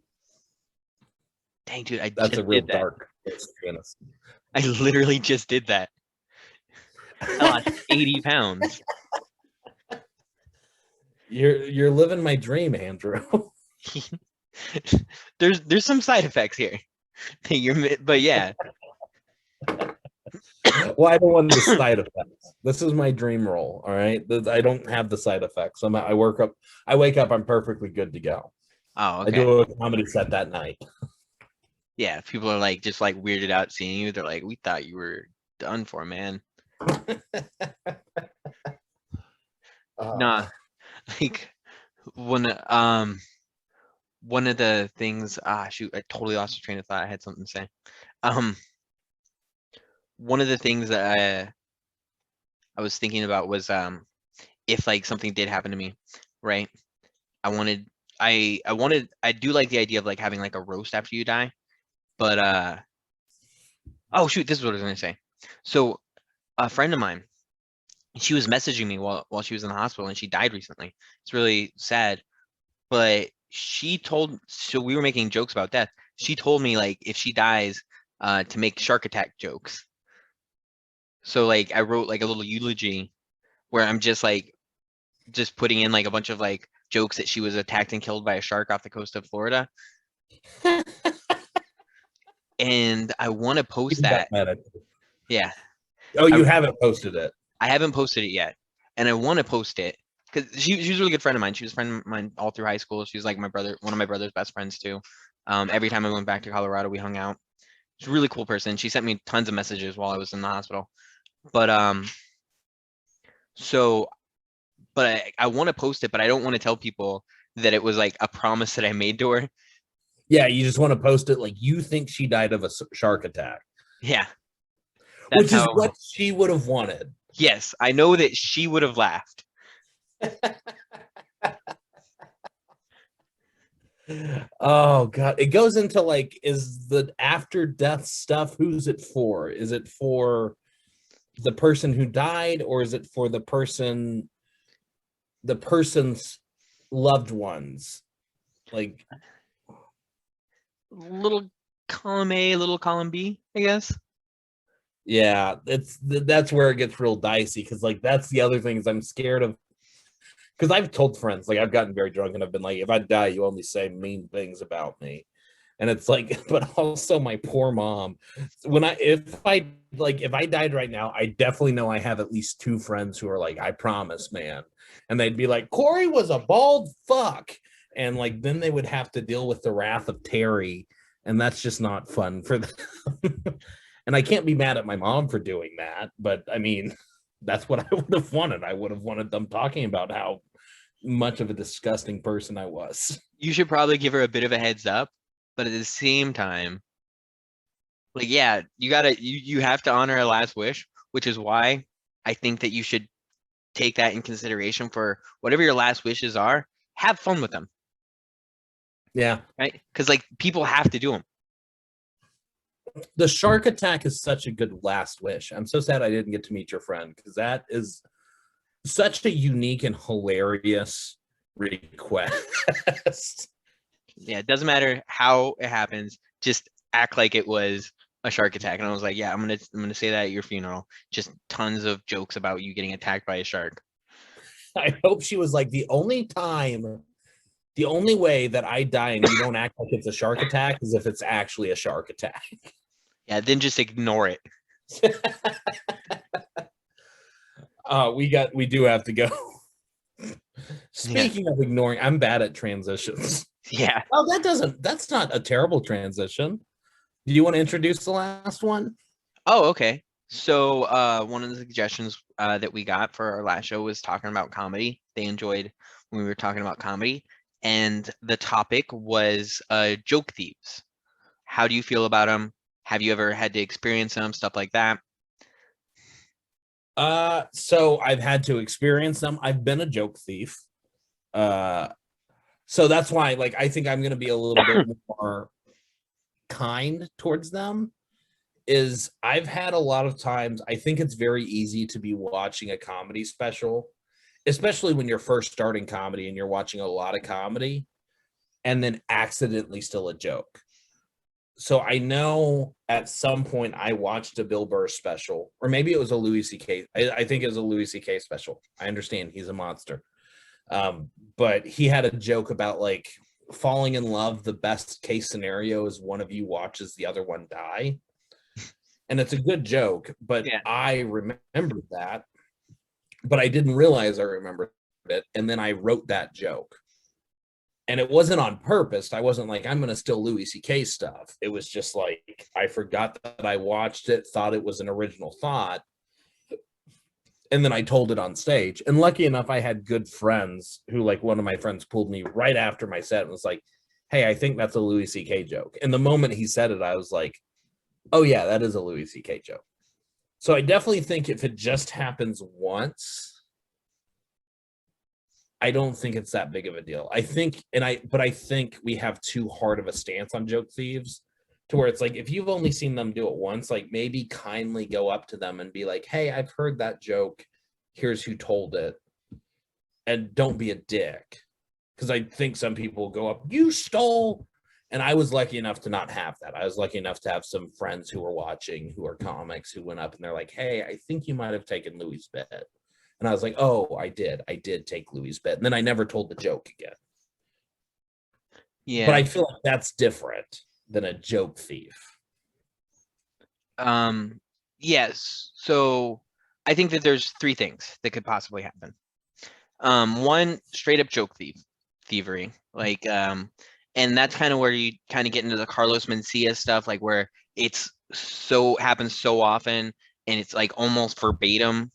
Dang, dude, that's a real dark experience. I literally just did that. I lost 80 pounds. You're living my dream, Andrew. There's some side effects here. But yeah. Well, I don't want the side effects. This is my dream role. All right, I don't have the side effects. I wake up. I'm perfectly good to go. Oh, okay. I do a comedy set that night. Yeah, people are like just like weirded out seeing you. They're like, we thought you were done for, man. Nah, like one of the things. Shoot, I totally lost the train of thought. I had something to say. One of the things that I was thinking about was if like something did happen to me, right? I wanted I do like the idea of like having like a roast after you die, but oh shoot, this is what I was gonna say. So a friend of mine, she was messaging me while she was in the hospital, and she died recently. It's really sad, but so we were making jokes about death. She told me like if she dies, to make shark attack jokes. So like I wrote like a little eulogy where I'm just putting in like a bunch of like jokes that she was attacked and killed by a shark off the coast of Florida. And I want to post that. Yeah. Oh, I, you haven't posted it. I haven't posted it yet. And I want to post it because she was a really good friend of mine. She was a friend of mine all through high school. She was like one of my brother's best friends too. Every time I went back to Colorado, we hung out. She's a really cool person. She sent me tons of messages while I was in the hospital. But so but I want to post it, but I don't want to tell people that it was like a promise that I made to her. Yeah, you just want to post it like you think she died of a shark attack. Yeah. Which is what she would have wanted. Yes, I know that she would have laughed. Oh God. It goes into like, is the after death stuff, who's it for? Is it for the person who died, or is it for the person's loved ones? Like little column A, little column B, I guess. Yeah, that's where it gets real dicey, because like that's the other thing is I'm scared of, because I've told friends, like I've gotten very drunk and I've been like, if I die, you only say mean things about me. And it's like, but also my poor mom. If I died right now, I definitely know I have at least two friends who are like, I promise, man. And they'd be like, Corey was a bald fuck. And like then they would have to deal with the wrath of Terry. And that's just not fun for them. And I can't be mad at my mom for doing that, but I mean, that's what I would have wanted. I would have wanted them talking about how much of a disgusting person I was. You should probably give her a bit of a heads up, but at the same time, like, yeah, you have to honor a last wish, which is why I think that you should take that in consideration for whatever your last wishes are. Have fun with them. Yeah. Right? Because like people have to do them. The shark attack is such a good last wish. I'm so sad I didn't get to meet your friend, because that is such a unique and hilarious request. Yeah, it doesn't matter how it happens. Just act like it was a shark attack. And I was like, yeah, I'm gonna say that at your funeral. Just tons of jokes about you getting attacked by a shark. I hope she was like, the only way that I die and you don't act like it's a shark attack is if it's actually a shark attack. Yeah, then just ignore it. We do have to go. Speaking of ignoring, I'm bad at transitions. Yeah. Oh, that's not a terrible transition. Do you want to introduce the last one? Oh, okay. So one of the suggestions that we got for our last show was talking about comedy. They enjoyed when we were talking about comedy. And the topic was joke thieves. How do you feel about them? Have you ever had to experience them? Stuff like that. So I've had to experience them. I've been a joke thief. So that's why, like, I think I'm going to be a little bit more kind towards them. Is I've had a lot of times, I think it's very easy to be watching a comedy special, especially when you're first starting comedy and you're watching a lot of comedy, and then accidentally still a joke. So I know at some point I watched a Bill Burr special, or maybe it was a Louis C.K. I think it was a Louis C.K. special. I understand he's a monster. But he had a joke about like falling in love. The best case scenario is one of you watches the other one die. And it's a good joke, but yeah. I remembered that, but I didn't realize I remembered it. And then I wrote that joke. And it wasn't on purpose. I wasn't like, I'm going to steal Louis C.K. stuff. It was just like, I forgot that I watched it, thought it was an original thought. And then I told it on stage. And lucky enough, I had good friends who, like, one of my friends pulled me right after my set and was like, hey, I think that's a Louis C.K. joke. And the moment he said it, I was like, oh yeah, that is a Louis C.K. joke. So I definitely think if it just happens once, I don't think it's that big of a deal. I think we have too hard of a stance on joke thieves to where it's like, if you've only seen them do it once, like maybe kindly go up to them and be like, hey, I've heard that joke. Here's who told it. And don't be a dick. Because I think some people go up, you stole. And I was lucky enough to not have that. I was lucky enough to have some friends who were watching, who are comics, who went up and they're like, hey, I think you might have taken Louis' bit. And I was like, oh, I did take Louis' bit. And then I never told the joke again. Yeah. But I feel like that's different than a joke thief. Yes. So I think that there's three things that could possibly happen. One, straight up joke thievery. Like, and that's kind of where you kind of get into the Carlos Mencia stuff, like where it's happens so often and it's like almost verbatim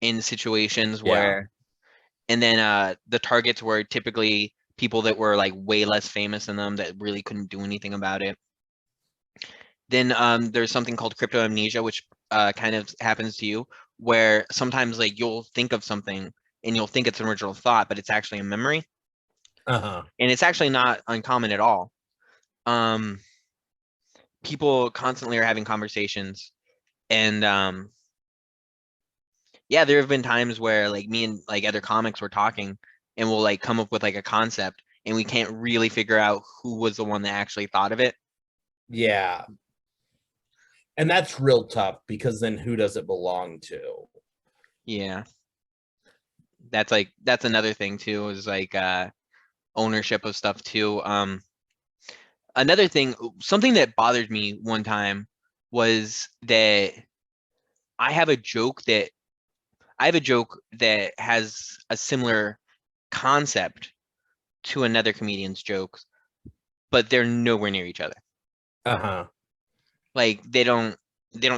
in situations where, and then the targets were typically people that were like way less famous than them that really couldn't do anything about it. Then there's something called crypto amnesia, which kind of happens to you, where sometimes like you'll think of something and you'll think it's an original thought, but it's actually a memory. Uh-huh. And it's actually not uncommon at all. People constantly are having conversations, and yeah, there have been times where like me and like other comics were talking and we'll like come up with like a concept and we can't really figure out who was the one that actually thought of it. Yeah. And that's real tough because then who does it belong to? Yeah. That's another thing too, is like ownership of stuff too. Another thing, something that bothered me one time was that I have a joke that has a similar concept to another comedian's jokes, but they're nowhere near each other. Uh-huh. Like they don't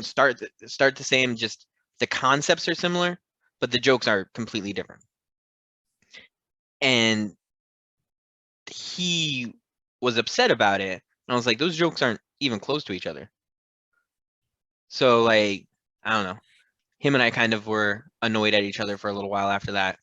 start the same, just the concepts are similar, but the jokes are completely different. And he was upset about it. And I was like, those jokes aren't even close to each other. So like, I don't know. Him and I kind of were annoyed at each other for a little while after that.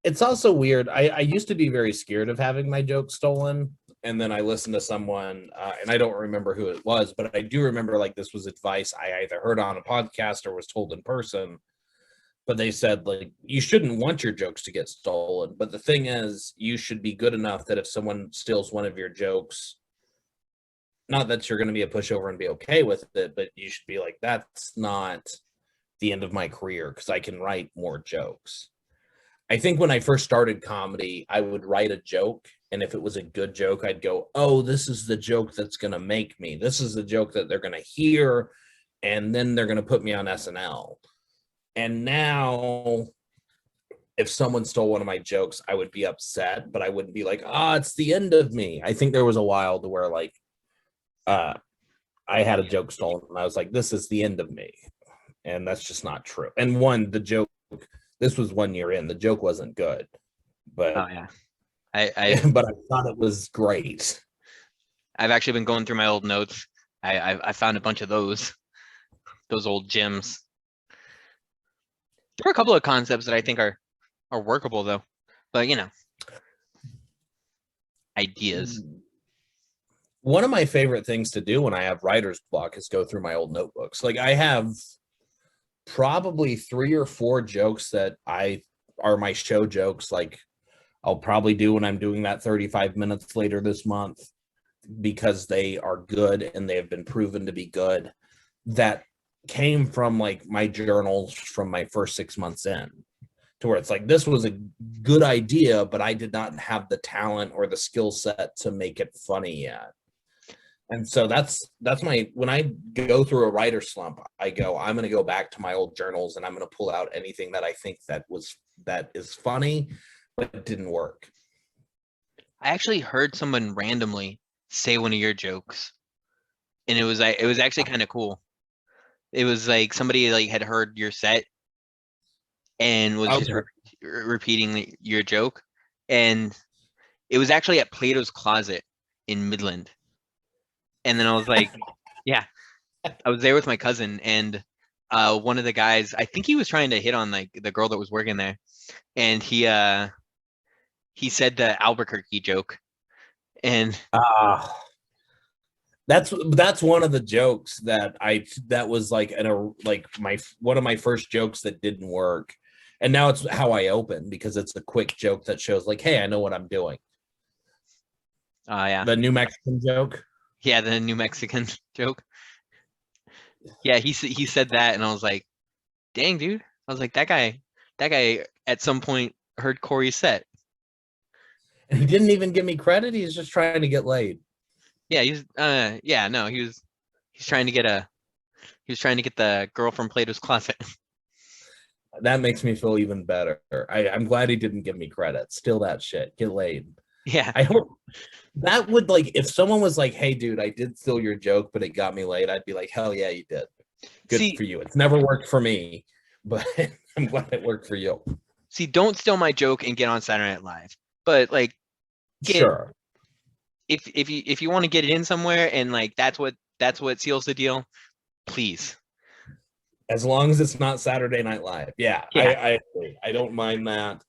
It's also weird. I used to be very scared of having my jokes stolen. And then I listened to someone, and I don't remember who it was, but I do remember like this was advice I either heard on a podcast or was told in person. But they said, like, you shouldn't want your jokes to get stolen. But the thing is, you should be good enough that if someone steals one of your jokes, not that you're going to be a pushover and be okay with it, but you should be like, that's not the end of my career because I can write more jokes. I think when I first started comedy, I would write a joke. And if it was a good joke, I'd go, oh, this is the joke that's going to make me. This is the joke that they're going to hear. And then they're going to put me on SNL. And now, if someone stole one of my jokes, I would be upset, but I wouldn't be like, it's the end of me. I think there was a while to where like, I had a joke stolen and I was like, this is the end of me. And that's just not true. And the joke, this was 1 year in, the joke wasn't good, but Oh yeah. I but I thought it was great. I've actually been going through my old notes. I found a bunch of those old gems. There are a couple of concepts that I think are workable though, but ideas. One of my favorite things to do when I have writer's block is go through my old notebooks. Like I have probably 3 or 4 jokes that are my show jokes. Like I'll probably do when I'm doing that 35 minutes later this month because they are good and they have been proven to be good. That came from like my journals from my first 6 months in, to where it's like, this was a good idea, but I did not have the talent or the skill set to make it funny yet. And so that's when I go through a writer slump, I'm going to go back to my old journals and I'm going to pull out anything that I think that is funny, but it didn't work. I actually heard someone randomly say one of your jokes, and it was actually kind of cool. It was like somebody like had heard your set and was just repeating your joke, and it was actually at Plato's Closet in Midland. And then I was like, yeah, I was there with my cousin, and one of the guys, I think he was trying to hit on like the girl that was working there, and he said the Albuquerque joke, and Ah, that's one of the jokes that was like my one of my first jokes that didn't work. And now it's how I open because it's a quick joke that shows like, hey, I know what I'm doing. yeah, The New Mexican joke. yeah, the New Mexican joke. Yeah, he said that, and I was like, dang, dude. I was like, that guy at some point heard Corey's set. And he didn't even give me credit. He's just trying to get laid. Yeah, yeah, no, he's trying to get the girl from Plato's Closet. That makes me feel even better. I'm glad he didn't give me credit. Steal that shit. Get laid. Yeah, I hope that would like if someone was like, hey dude, I did steal your joke, but it got me laid, I'd be like, hell yeah, you did. Good see, for you. It's never worked for me, but I'm glad it worked for you. don't steal my joke and get on Saturday Night Live. But like, Sure. if you want to get it in somewhere, and like that's what seals the deal, please. As long as it's not Saturday Night Live. Yeah, Yeah. I agree. I don't mind that.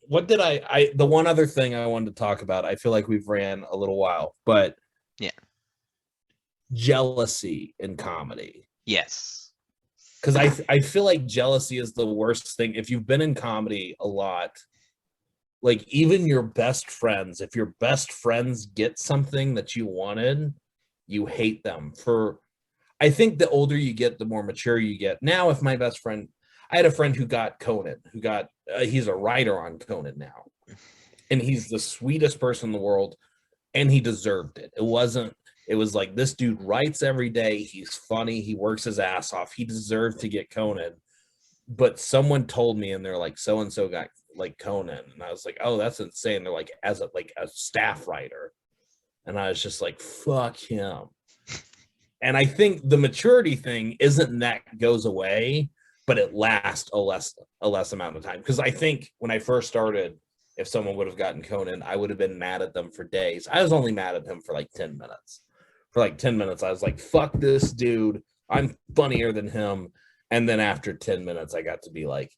What did I the one other thing I wanted to talk about, I feel like we've ran a little while, but yeah. Jealousy in comedy. Yes. Because I feel like jealousy is the worst thing. If you've been in comedy a lot, like even your best friends, if your best friends get something that you wanted, you hate them for. I think the older you get, the more mature you get. Now, if my best friend, I had a friend who got Conan, he's a writer on Conan now, and he's the sweetest person in the world, and he deserved it. It was like, this dude writes every day. He's funny. He works his ass off. He deserved to get Conan. But someone told me, and they're like, so and so got like Conan, and I was like, oh, that's insane. They're like, as a staff writer, and I was just like, fuck him. And I think the maturity thing isn't that goes away, but it lasts a less amount of time. Because I think when I first started, if someone would have gotten Conan, I would have been mad at them for days. I was only mad at him for like 10 minutes. For like 10 minutes, I was like, fuck this dude. I'm funnier than him. And then after 10 minutes, I got to be like,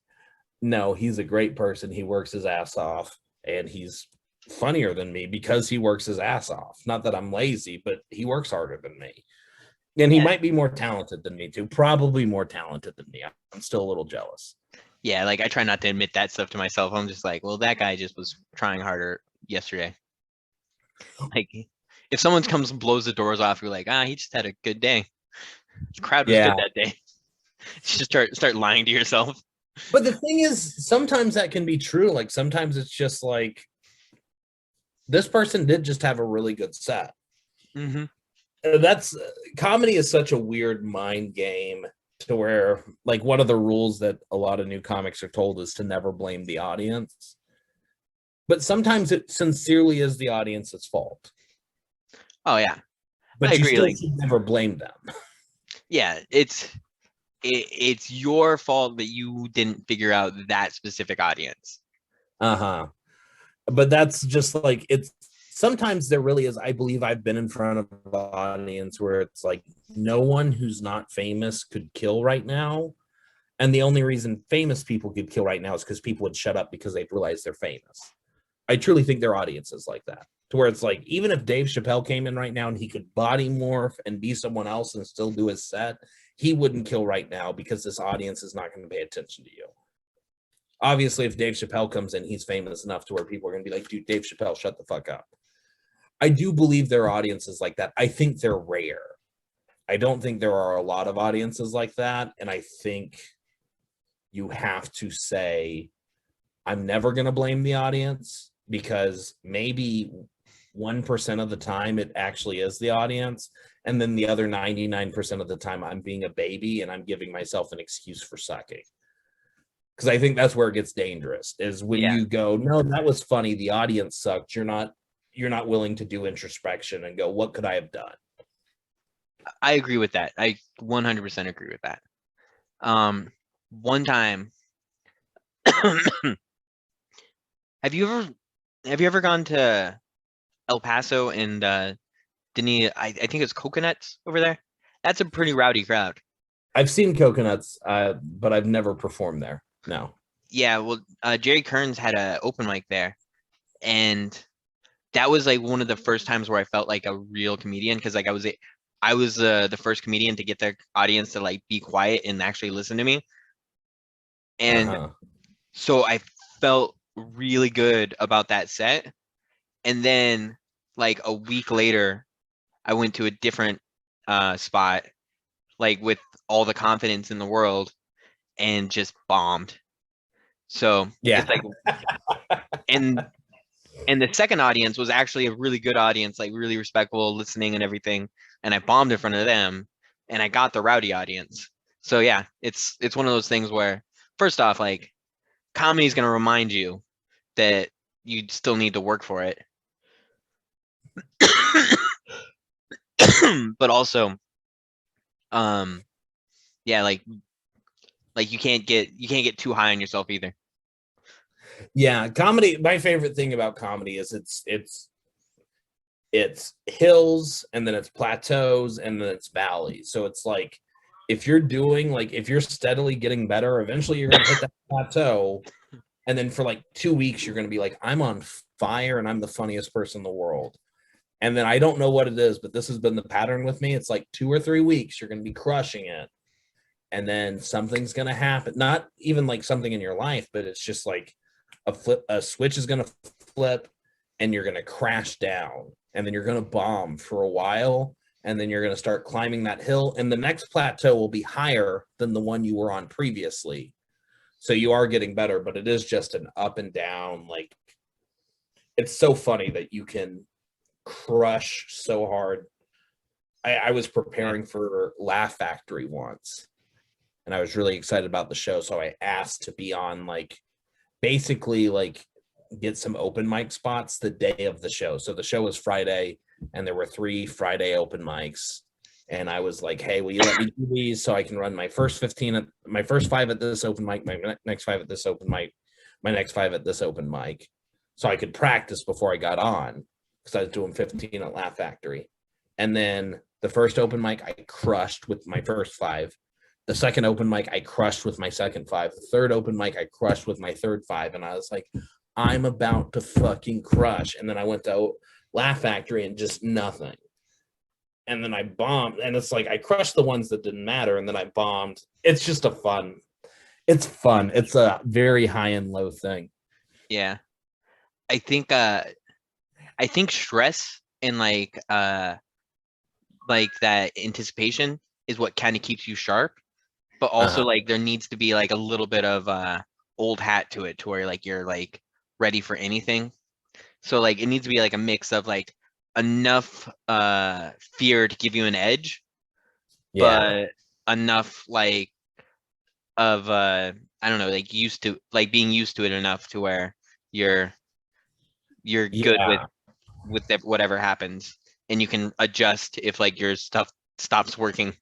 no, he's a great person. He works his ass off, and he's funnier than me because he works his ass off. Not that I'm lazy, but he works harder than me. And he might be more talented than me too. Probably more talented than me. I'm still a little jealous. Yeah, like I try not to admit that stuff to myself. I'm just like, well, that guy just was trying harder yesterday. Like, if someone comes and blows the doors off, you're like, he just had a good day. The crowd was good that day. You just start lying to yourself. But the thing is, sometimes that can be true. Like sometimes it's just like, this person did just have a really good set. Mm-hmm. That's comedy is such a weird mind game to where like one of the rules that a lot of new comics are told is to never blame the audience. But sometimes it sincerely is the audience's fault. Oh yeah. But I agree, still like, should never blame them. Yeah, it's your fault that you didn't figure out that specific audience. Uh-huh. But that's just like, it's sometimes there really is. I believe I've been in front of an audience where it's like no one who's not famous could kill right now. And the only reason famous people could kill right now is because people would shut up because they'd realize they're famous. I truly think their audience is like that, to where it's like, even if Dave Chappelle came in right now and he could body morph and be someone else and still do his set, he wouldn't kill right now because this audience is not going to pay attention to you. Obviously, if Dave Chappelle comes in, he's famous enough to where people are going to be like, dude, Dave Chappelle, shut the fuck up. I do believe there are audiences like that. I think they're rare. I don't think there are a lot of audiences like that. And I think you have to say, I'm never going to blame the audience, because maybe 1% of the time it actually is the audience. And then the other 99% of the time I'm being a baby and I'm giving myself an excuse for sucking. Because I think that's where it gets dangerous, is when you go, no, that was funny, the audience sucked. You're not willing to do introspection and go, what could I have done? I agree with that. I 100% agree with that. One time, have you ever gone to El Paso and I think it's Coconuts over there, That's a pretty rowdy crowd. I've seen Coconuts, but I've never performed there. No. Yeah, well, Jerry Kearns had a open mic there, and that was like one of the first times where I felt like a real comedian because like I was the first comedian to get their audience to like be quiet and actually listen to me, and Uh-huh. so I felt really good about that set. And then like a week later, I went to a different spot, like with all the confidence in the world, and just bombed. So Yeah. it's like, and the second audience was actually a really good audience, like really respectful, listening and everything. And I bombed in front of them, and I got the rowdy audience. So yeah, it's one of those things where, first off, like comedy is gonna remind you that you still need to work for it, but also, um, yeah, like you can't get too high on yourself either. Yeah, comedy. My favorite thing about comedy is it's hills and then it's plateaus and then it's valleys. So it's like if you're steadily getting better, eventually you're gonna hit that plateau. And then for like 2 weeks, you're gonna be like, I'm on fire and I'm the funniest person in the world. And then I don't know what it is, but this has been the pattern with me. It's like 2 or 3 weeks, you're gonna be crushing it. And then something's gonna happen. Not even like something in your life, but it's just like a switch is gonna flip and you're gonna crash down. And then you're gonna bomb for a while. And then you're gonna start climbing that hill. And the next plateau will be higher than the one you were on previously. So you are getting better, but it is just an up and down. Like it's so funny that you can crush so hard. I was preparing for Laugh Factory once, and I was really excited about the show. So I asked to be on like basically like get some open mic spots the day of the show. So the show was Friday, and there were 3 Friday open mics. And I was like, hey, will you let me do these so I can run my first 5 at this open mic, my next 5 at this open mic, my next 5 at this open mic, so I could practice before I got on because I was doing 15 at Laugh Factory. And then the first open mic I crushed with my first 5. The second open mic I crushed with my second 5. The third open mic I crushed with my third 5. And I was like, I'm about to fucking crush. And then I went to Laugh Factory and just nothing. And then I bombed. And it's like I crushed the ones that didn't matter. And then I bombed. It's just it's fun. It's a very high and low thing. Yeah, I think stress and like that anticipation is what kind of keeps you sharp, but also like there needs to be like a little bit of old hat to it to where like you're like ready for anything. So like it needs to be like a mix of like enough fear to give you an edge, Yeah. but enough like of I don't know, like being used to it enough to where you're good with Yeah. whatever happens, and you can adjust if like your stuff stops working.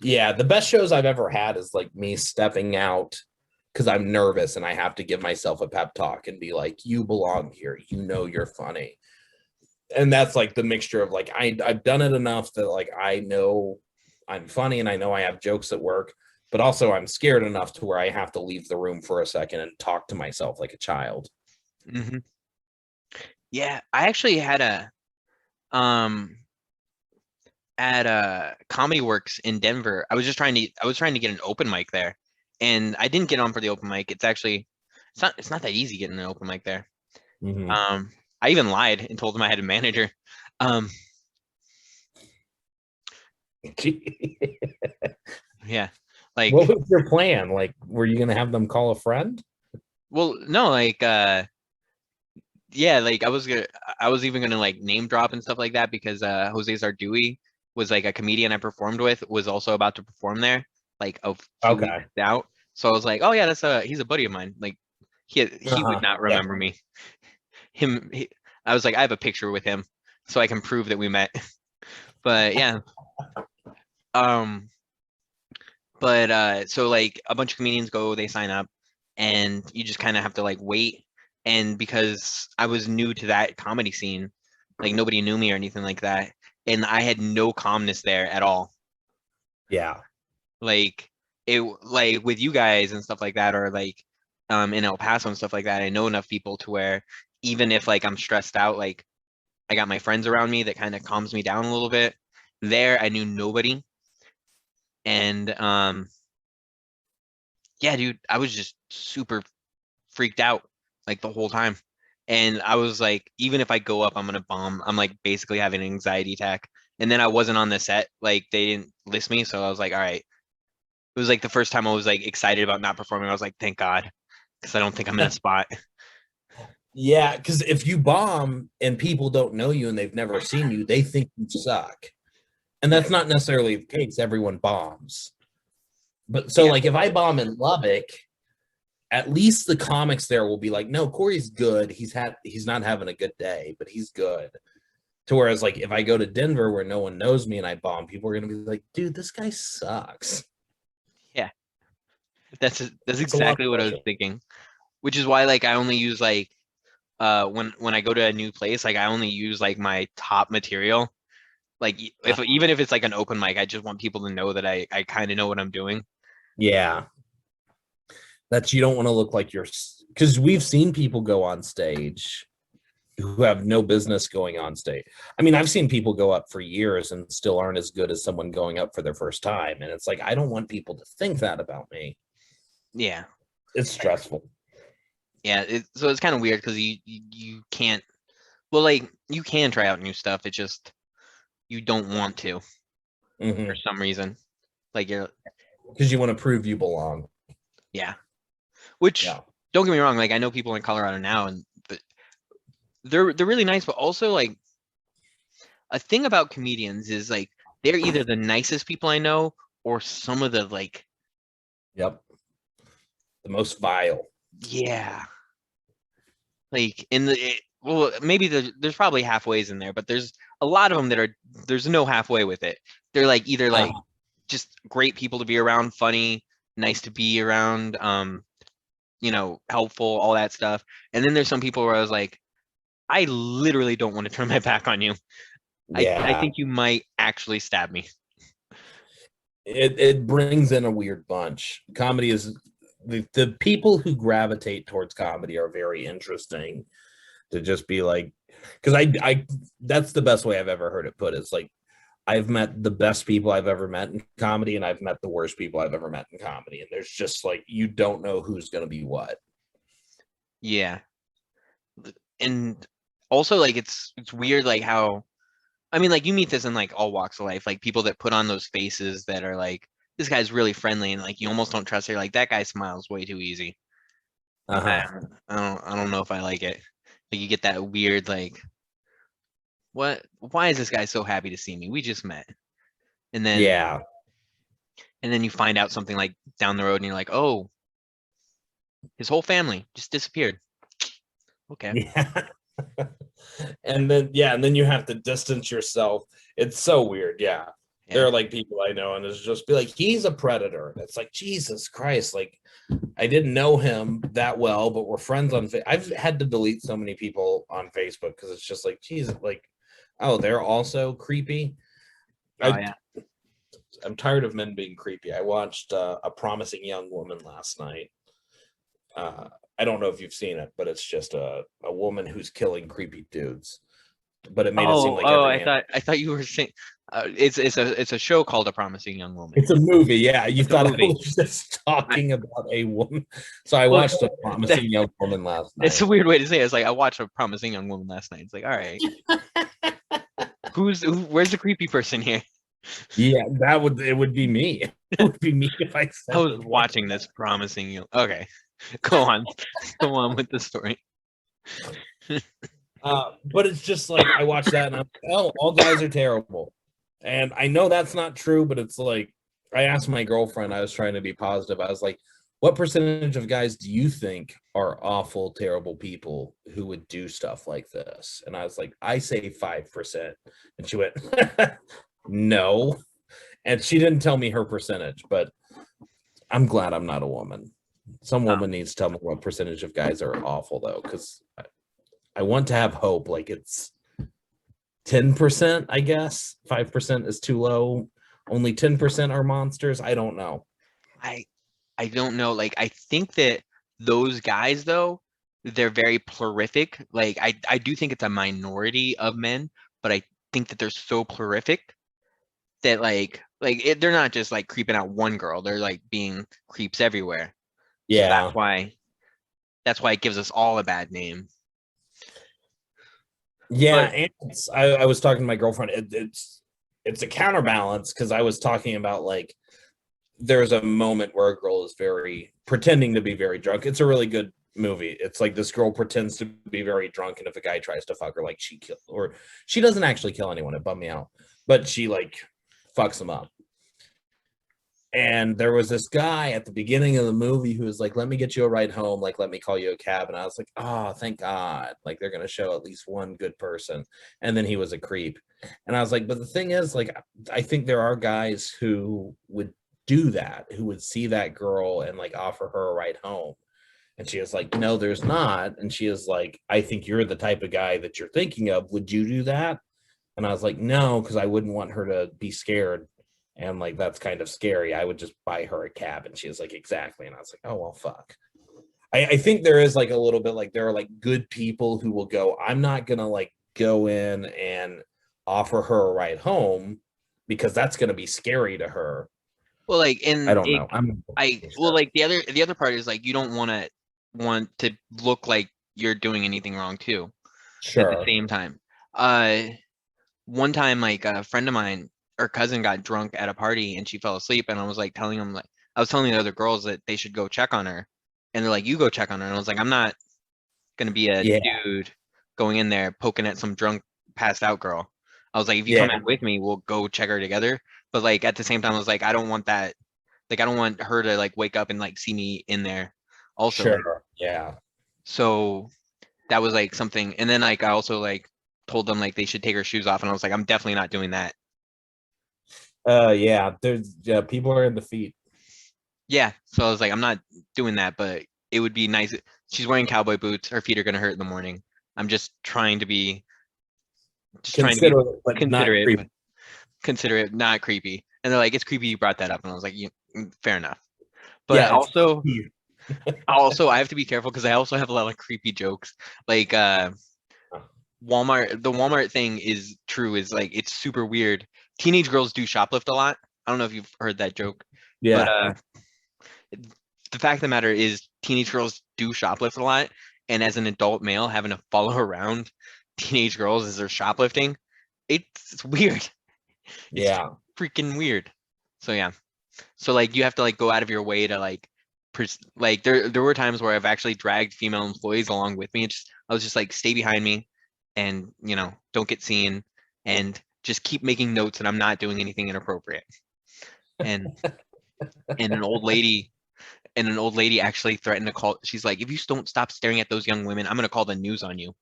Yeah. The best shows I've ever had is like me stepping out because I'm nervous and I have to give myself a pep talk and be like, you belong here. You know, you're funny. And that's like the mixture of like, I've done it enough that like, I know I'm funny and I know I have jokes that work, but also I'm scared enough to where I have to leave the room for a second and talk to myself like a child. Mm-hmm. Yeah, I actually had a um at Comedy Works in Denver. I was trying to get an open mic there, and I didn't get on for the open mic. It's not that easy getting an open mic there. Mm-hmm. I even lied and told them I had a manager. Um, yeah, like, What was your plan? Like, were you gonna have them call a friend? well, no, like, yeah, like I was even gonna like name drop and stuff like that because Jose Zardui was like a comedian I performed with, was also about to perform there like a few weeks Okay. out. So I was like, oh yeah, he's a buddy of mine. Like he would not Yeah. remember me. I was like, I have a picture with him, so I can prove that we met. But yeah, um, but so like a bunch of comedians go, they sign up, and you just kind of have to like wait. And because I was new to that comedy scene, like nobody knew me or anything like that, and I had no calmness there at all. Yeah. Like like with you guys and stuff like that, or like in El Paso and stuff like that, I know enough people to where even if like I'm stressed out, like I got my friends around me that kind of calms me down a little bit. There, I knew nobody, and yeah, dude, I was just super freaked out like the whole time. And I was like, even if I go up, I'm gonna bomb. I'm like basically having an anxiety attack. And then I wasn't on the set, like they didn't list me, so I was like, all right. It was like the first time I was like excited about not performing. I was like, thank God, because I don't think I'm in a spot. Yeah, because if you bomb and people don't know you and they've never seen you, they think you suck. And that's not necessarily the case. Everyone bombs. But so Yeah, like if I bomb in Lubbock, at least the comics there will be like, no, Corey's good. He's not having a good day, but he's good. To whereas like if I go to Denver where no one knows me and I bomb, people are gonna be like, dude, this guy sucks. yeah, that's It's a lot exactly of what I was pressure. thinking. Which is why like I only use like when I go to a new place, like I only use like my top material. Like if even if it's like an open mic, I just want people to know that I kind of know what I'm doing. Yeah. That you don't want to look like you're because we've seen people go on stage who have no business going on stage. I mean, I've seen people go up for years and still aren't as good as someone going up for their first time. And it's like, I don't want people to think that about me. Yeah, It's stressful. yeah. So it's kind of weird because you can't. Well, like you can try out new stuff. It just you don't want to for some reason. Like you're Because you want to prove you belong. yeah. Which Yeah. don't get me wrong. Like I know people in Colorado now, and they're really nice, but also like a thing about comedians is like they're either the nicest people I know or some of the like Yep. The most vile. yeah like in the well maybe there's probably halfways in there, but there's a lot of them that are there's no halfway with it. They're like either like just great people to be around, funny, nice to be around, helpful, all that stuff. And then there's some people where I was like, I literally don't want to turn my back on you. I Yeah. think you might actually stab me. It brings in a weird bunch. Comedy is the people who gravitate towards comedy are very interesting to just be like, because I that's the best way I've ever heard it put. It's like I've met the best people I've ever met in comedy, and I've met the worst people I've ever met in comedy. And there's just like you don't know who's gonna be what. Yeah. And also like it's weird like how I mean like you meet this in like all walks of life, like people that put on those faces that are like this guy's really friendly and like you almost don't trust her, like that guy smiles way too easy. Uh-huh. I don't know if I like it. Like you get that weird like why is this guy so happy to see me? We just met. And then Yeah. you find out something like down the road and you're like, "Oh, his whole family just disappeared." Okay. Yeah. And then you have to distance yourself. It's so weird. Yeah. There Yeah. are like people I know, and it's just be like, he's a predator. And it's like, Jesus Christ, like I didn't know him that well, but we're friends on I've had to delete so many people on Facebook because it's just like, Jesus, like, oh, they're also creepy. Oh I yeah. I'm tired of men being creepy. I watched A Promising Young Woman last night. Uh, I don't know if you've seen it, but it's just a woman who's killing creepy dudes. But it made it seem Oh, like oh, every man. I thought you were saying it's a show called A Promising Young Woman. It's a movie, yeah. You It's a thought I movie. was just I, talking about a woman. So I well, watched A that, Promising Young Woman last it's a night. weird way to say it. It's like I watched A Promising Young Woman last night. It's like, all right, where's the creepy person here? Yeah, it would be me. It would be me if I I said was watching this Promising Young. Okay, go on, go on with the story. but it's just like I watched that and I'm like, oh, all guys are terrible. And I know that's not true, but it's like I asked my girlfriend, I was trying to be positive. I was like, what percentage of guys do you think are awful, terrible people who would do stuff like this? And I was like, I say 5%. And she went, no. And she didn't tell me her percentage, but I'm glad I'm not a woman. Some Oh, woman needs to tell me what percentage of guys are awful though, because I want to have hope. Like 10%, I guess. 5% is too low. Only 10% are monsters. I don't know. I I don't know. Like, I think that those guys, though, they're very prolific. Like, I do think it's a minority of men, but I think that they're so prolific that they're not just like creeping out one girl. They're like being creeps everywhere. So Yeah. that's why it gives us all a bad name. Yeah, But and I was talking to my girlfriend. It's a counterbalance because I was talking about like there's a moment where a girl is very pretending to be very drunk. It's a really good movie. It's like this girl pretends to be very drunk, and if a guy tries to fuck her, like she doesn't actually kill anyone. It bummed me out, but she like fucks him up. And there was this guy at the beginning of the movie who was like, let me get you a ride home. Like, let me call you a cab. And I was like, oh, thank God. Like, they're going to show at least one good person. And then he was a creep. And I was like, but the thing is, like, I think there are guys who would do that, who would see that girl and like offer her a ride home. And she was like, no, there's not. And she is like, I think you're the type of guy that you're thinking of. Would you do that? And I was like, no, because I wouldn't want her to be scared. And like, that's kind of scary. I would just buy her a cab. And she was like, exactly. And I was like, oh, well, fuck. I think there is like a little bit like there are like good people who will go, I'm not going to like go in and offer her a ride home because that's going to be scary to her. well, like I in don't it, know. I'm well, sure. like the other part is like you don't want to look like you're doing anything wrong too at the Sure. same time. Uh, One time, like a friend of mine, her cousin got drunk at a party and she fell asleep, and I was like telling them, like I was telling the other girls that they should go check on her, and they're like, you go check on her, and I was like, I'm not gonna be a Yeah. dude going in there poking at some drunk passed out girl. I was like, if you come Yeah. in with me, we'll go check her together. But like at the same time, I was like, I don't want that. Like I don't want her to like wake up and like see me in there. Also, like Sure. Yeah. so that was like something. And then like I also like told them like they should take her shoes off, and I was like, I'm definitely not doing that. Yeah. There's people are in the feet. Yeah. So I was like, I'm not doing that, but it would be nice. She's wearing cowboy boots. Her feet are gonna hurt in the morning. I'm just trying to be Consider it, but not considerate, but creepy. considerate, not creepy. And they're like, it's creepy you brought that up. And I was like, fair enough. But Yeah, it's also I have to be careful because I also have a lot of creepy jokes. Like the Walmart thing is true, is like it's super weird. Teenage girls do shoplift a lot. I don't know if you've heard that joke, but yeah. the fact of the matter is teenage girls do shoplift a lot. And as an adult male having to follow around teenage girls as they're shoplifting, it's weird. It's Yeah. freaking weird. So yeah. So like you have to like go out of your way to like like there were times where I've actually dragged female employees along with me. I was just like, stay behind me and don't get seen, and just keep making notes that I'm not doing anything inappropriate. And and an old lady actually threatened to call. She's like, if you don't stop staring at those young women, I'm gonna call the news on you.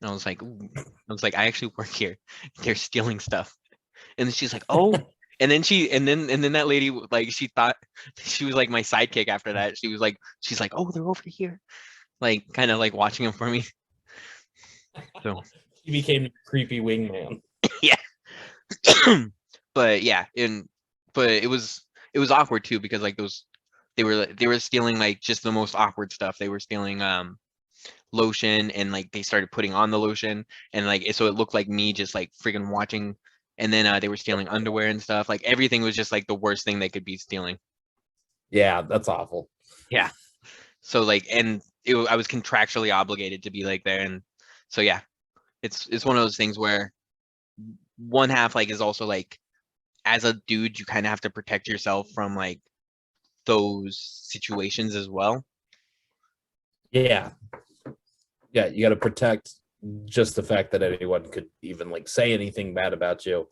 And I was like, ooh. I was like, I actually work here. They're stealing stuff. And then she's like, oh. And then that lady, like, she thought she was like my sidekick after that. She's like, oh, they're over here, like kind of like watching them for me. So He became a creepy wingman. yeah. But yeah, but it was awkward too, because like they were stealing like just the most awkward stuff. They were stealing lotion, and like they started putting on the lotion, and like so it looked like me just like freaking watching. And then they were stealing underwear and stuff. Like everything was just like the worst thing they could be stealing. Yeah, that's awful. Yeah. So like, and I was contractually obligated to be like there, and so yeah, it's one of those things where one half like is also like, as a dude, you kind of have to protect yourself from like those situations as well. Yeah. Yeah, you got to protect just the fact that anyone could even like say anything bad about you.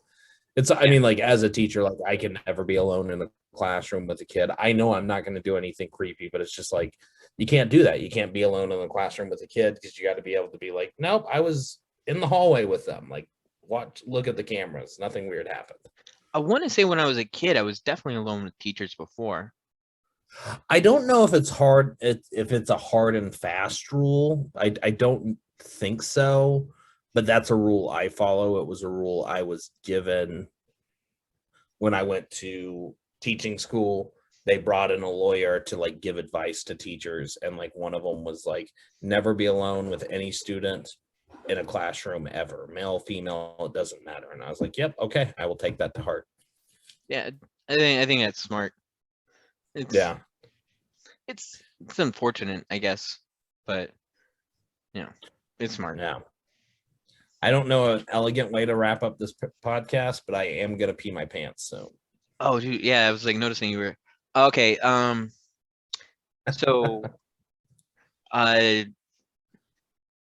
I Yeah. mean, like as a teacher, like I can never be alone in a classroom with a kid. I know I'm not going to do anything creepy, but it's just like you can't do that. You can't be alone in the classroom with a kid because you got to be able to be like, nope, I was in the hallway with them. Like, look at the cameras. Nothing weird happened. I want to say when I was a kid, I was definitely alone with teachers before. I don't know if it's if it's a hard and fast rule. I don't think so. but that's a rule I follow. It was a rule I was given when I went to teaching school. They brought in a lawyer to like give advice to teachers, and like one of them was like, never be alone with any student in a classroom ever, male, female, it doesn't matter. And I was like, yep, okay, I will take that to heart. Yeah, I think that's smart. It's Yeah. it's unfortunate, I guess, but it's smart. Yeah. I don't know an elegant way to wrap up this podcast, but I am gonna pee my pants. So. Oh, dude, yeah, I was like noticing you were okay. So,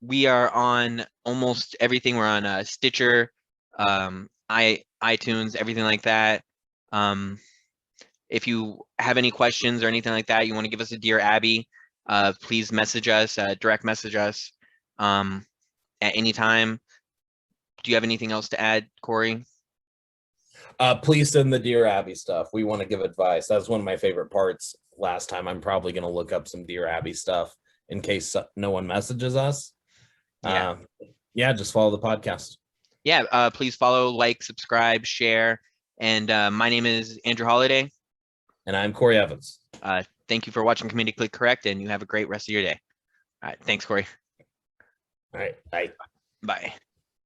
we are on almost everything. We're on Stitcher, iTunes, everything like that. If you have any questions or anything like that, you want to give us a Dear Abby, please message us, direct message us at any time. Do you have anything else to add, Corey? Please send the Dear Abby stuff. We want to give advice. That's one of my favorite parts. Last time, I'm probably going to look up some Dear Abby stuff in case no one messages us. Yeah, just follow the podcast. Yeah, please follow, like, subscribe, share. And my name is Andrew Holiday. And I'm Corey Evans. Thank you for watching Comedically Correct, and you have a great rest of your day. All right, thanks, Corey. All right, bye. Bye.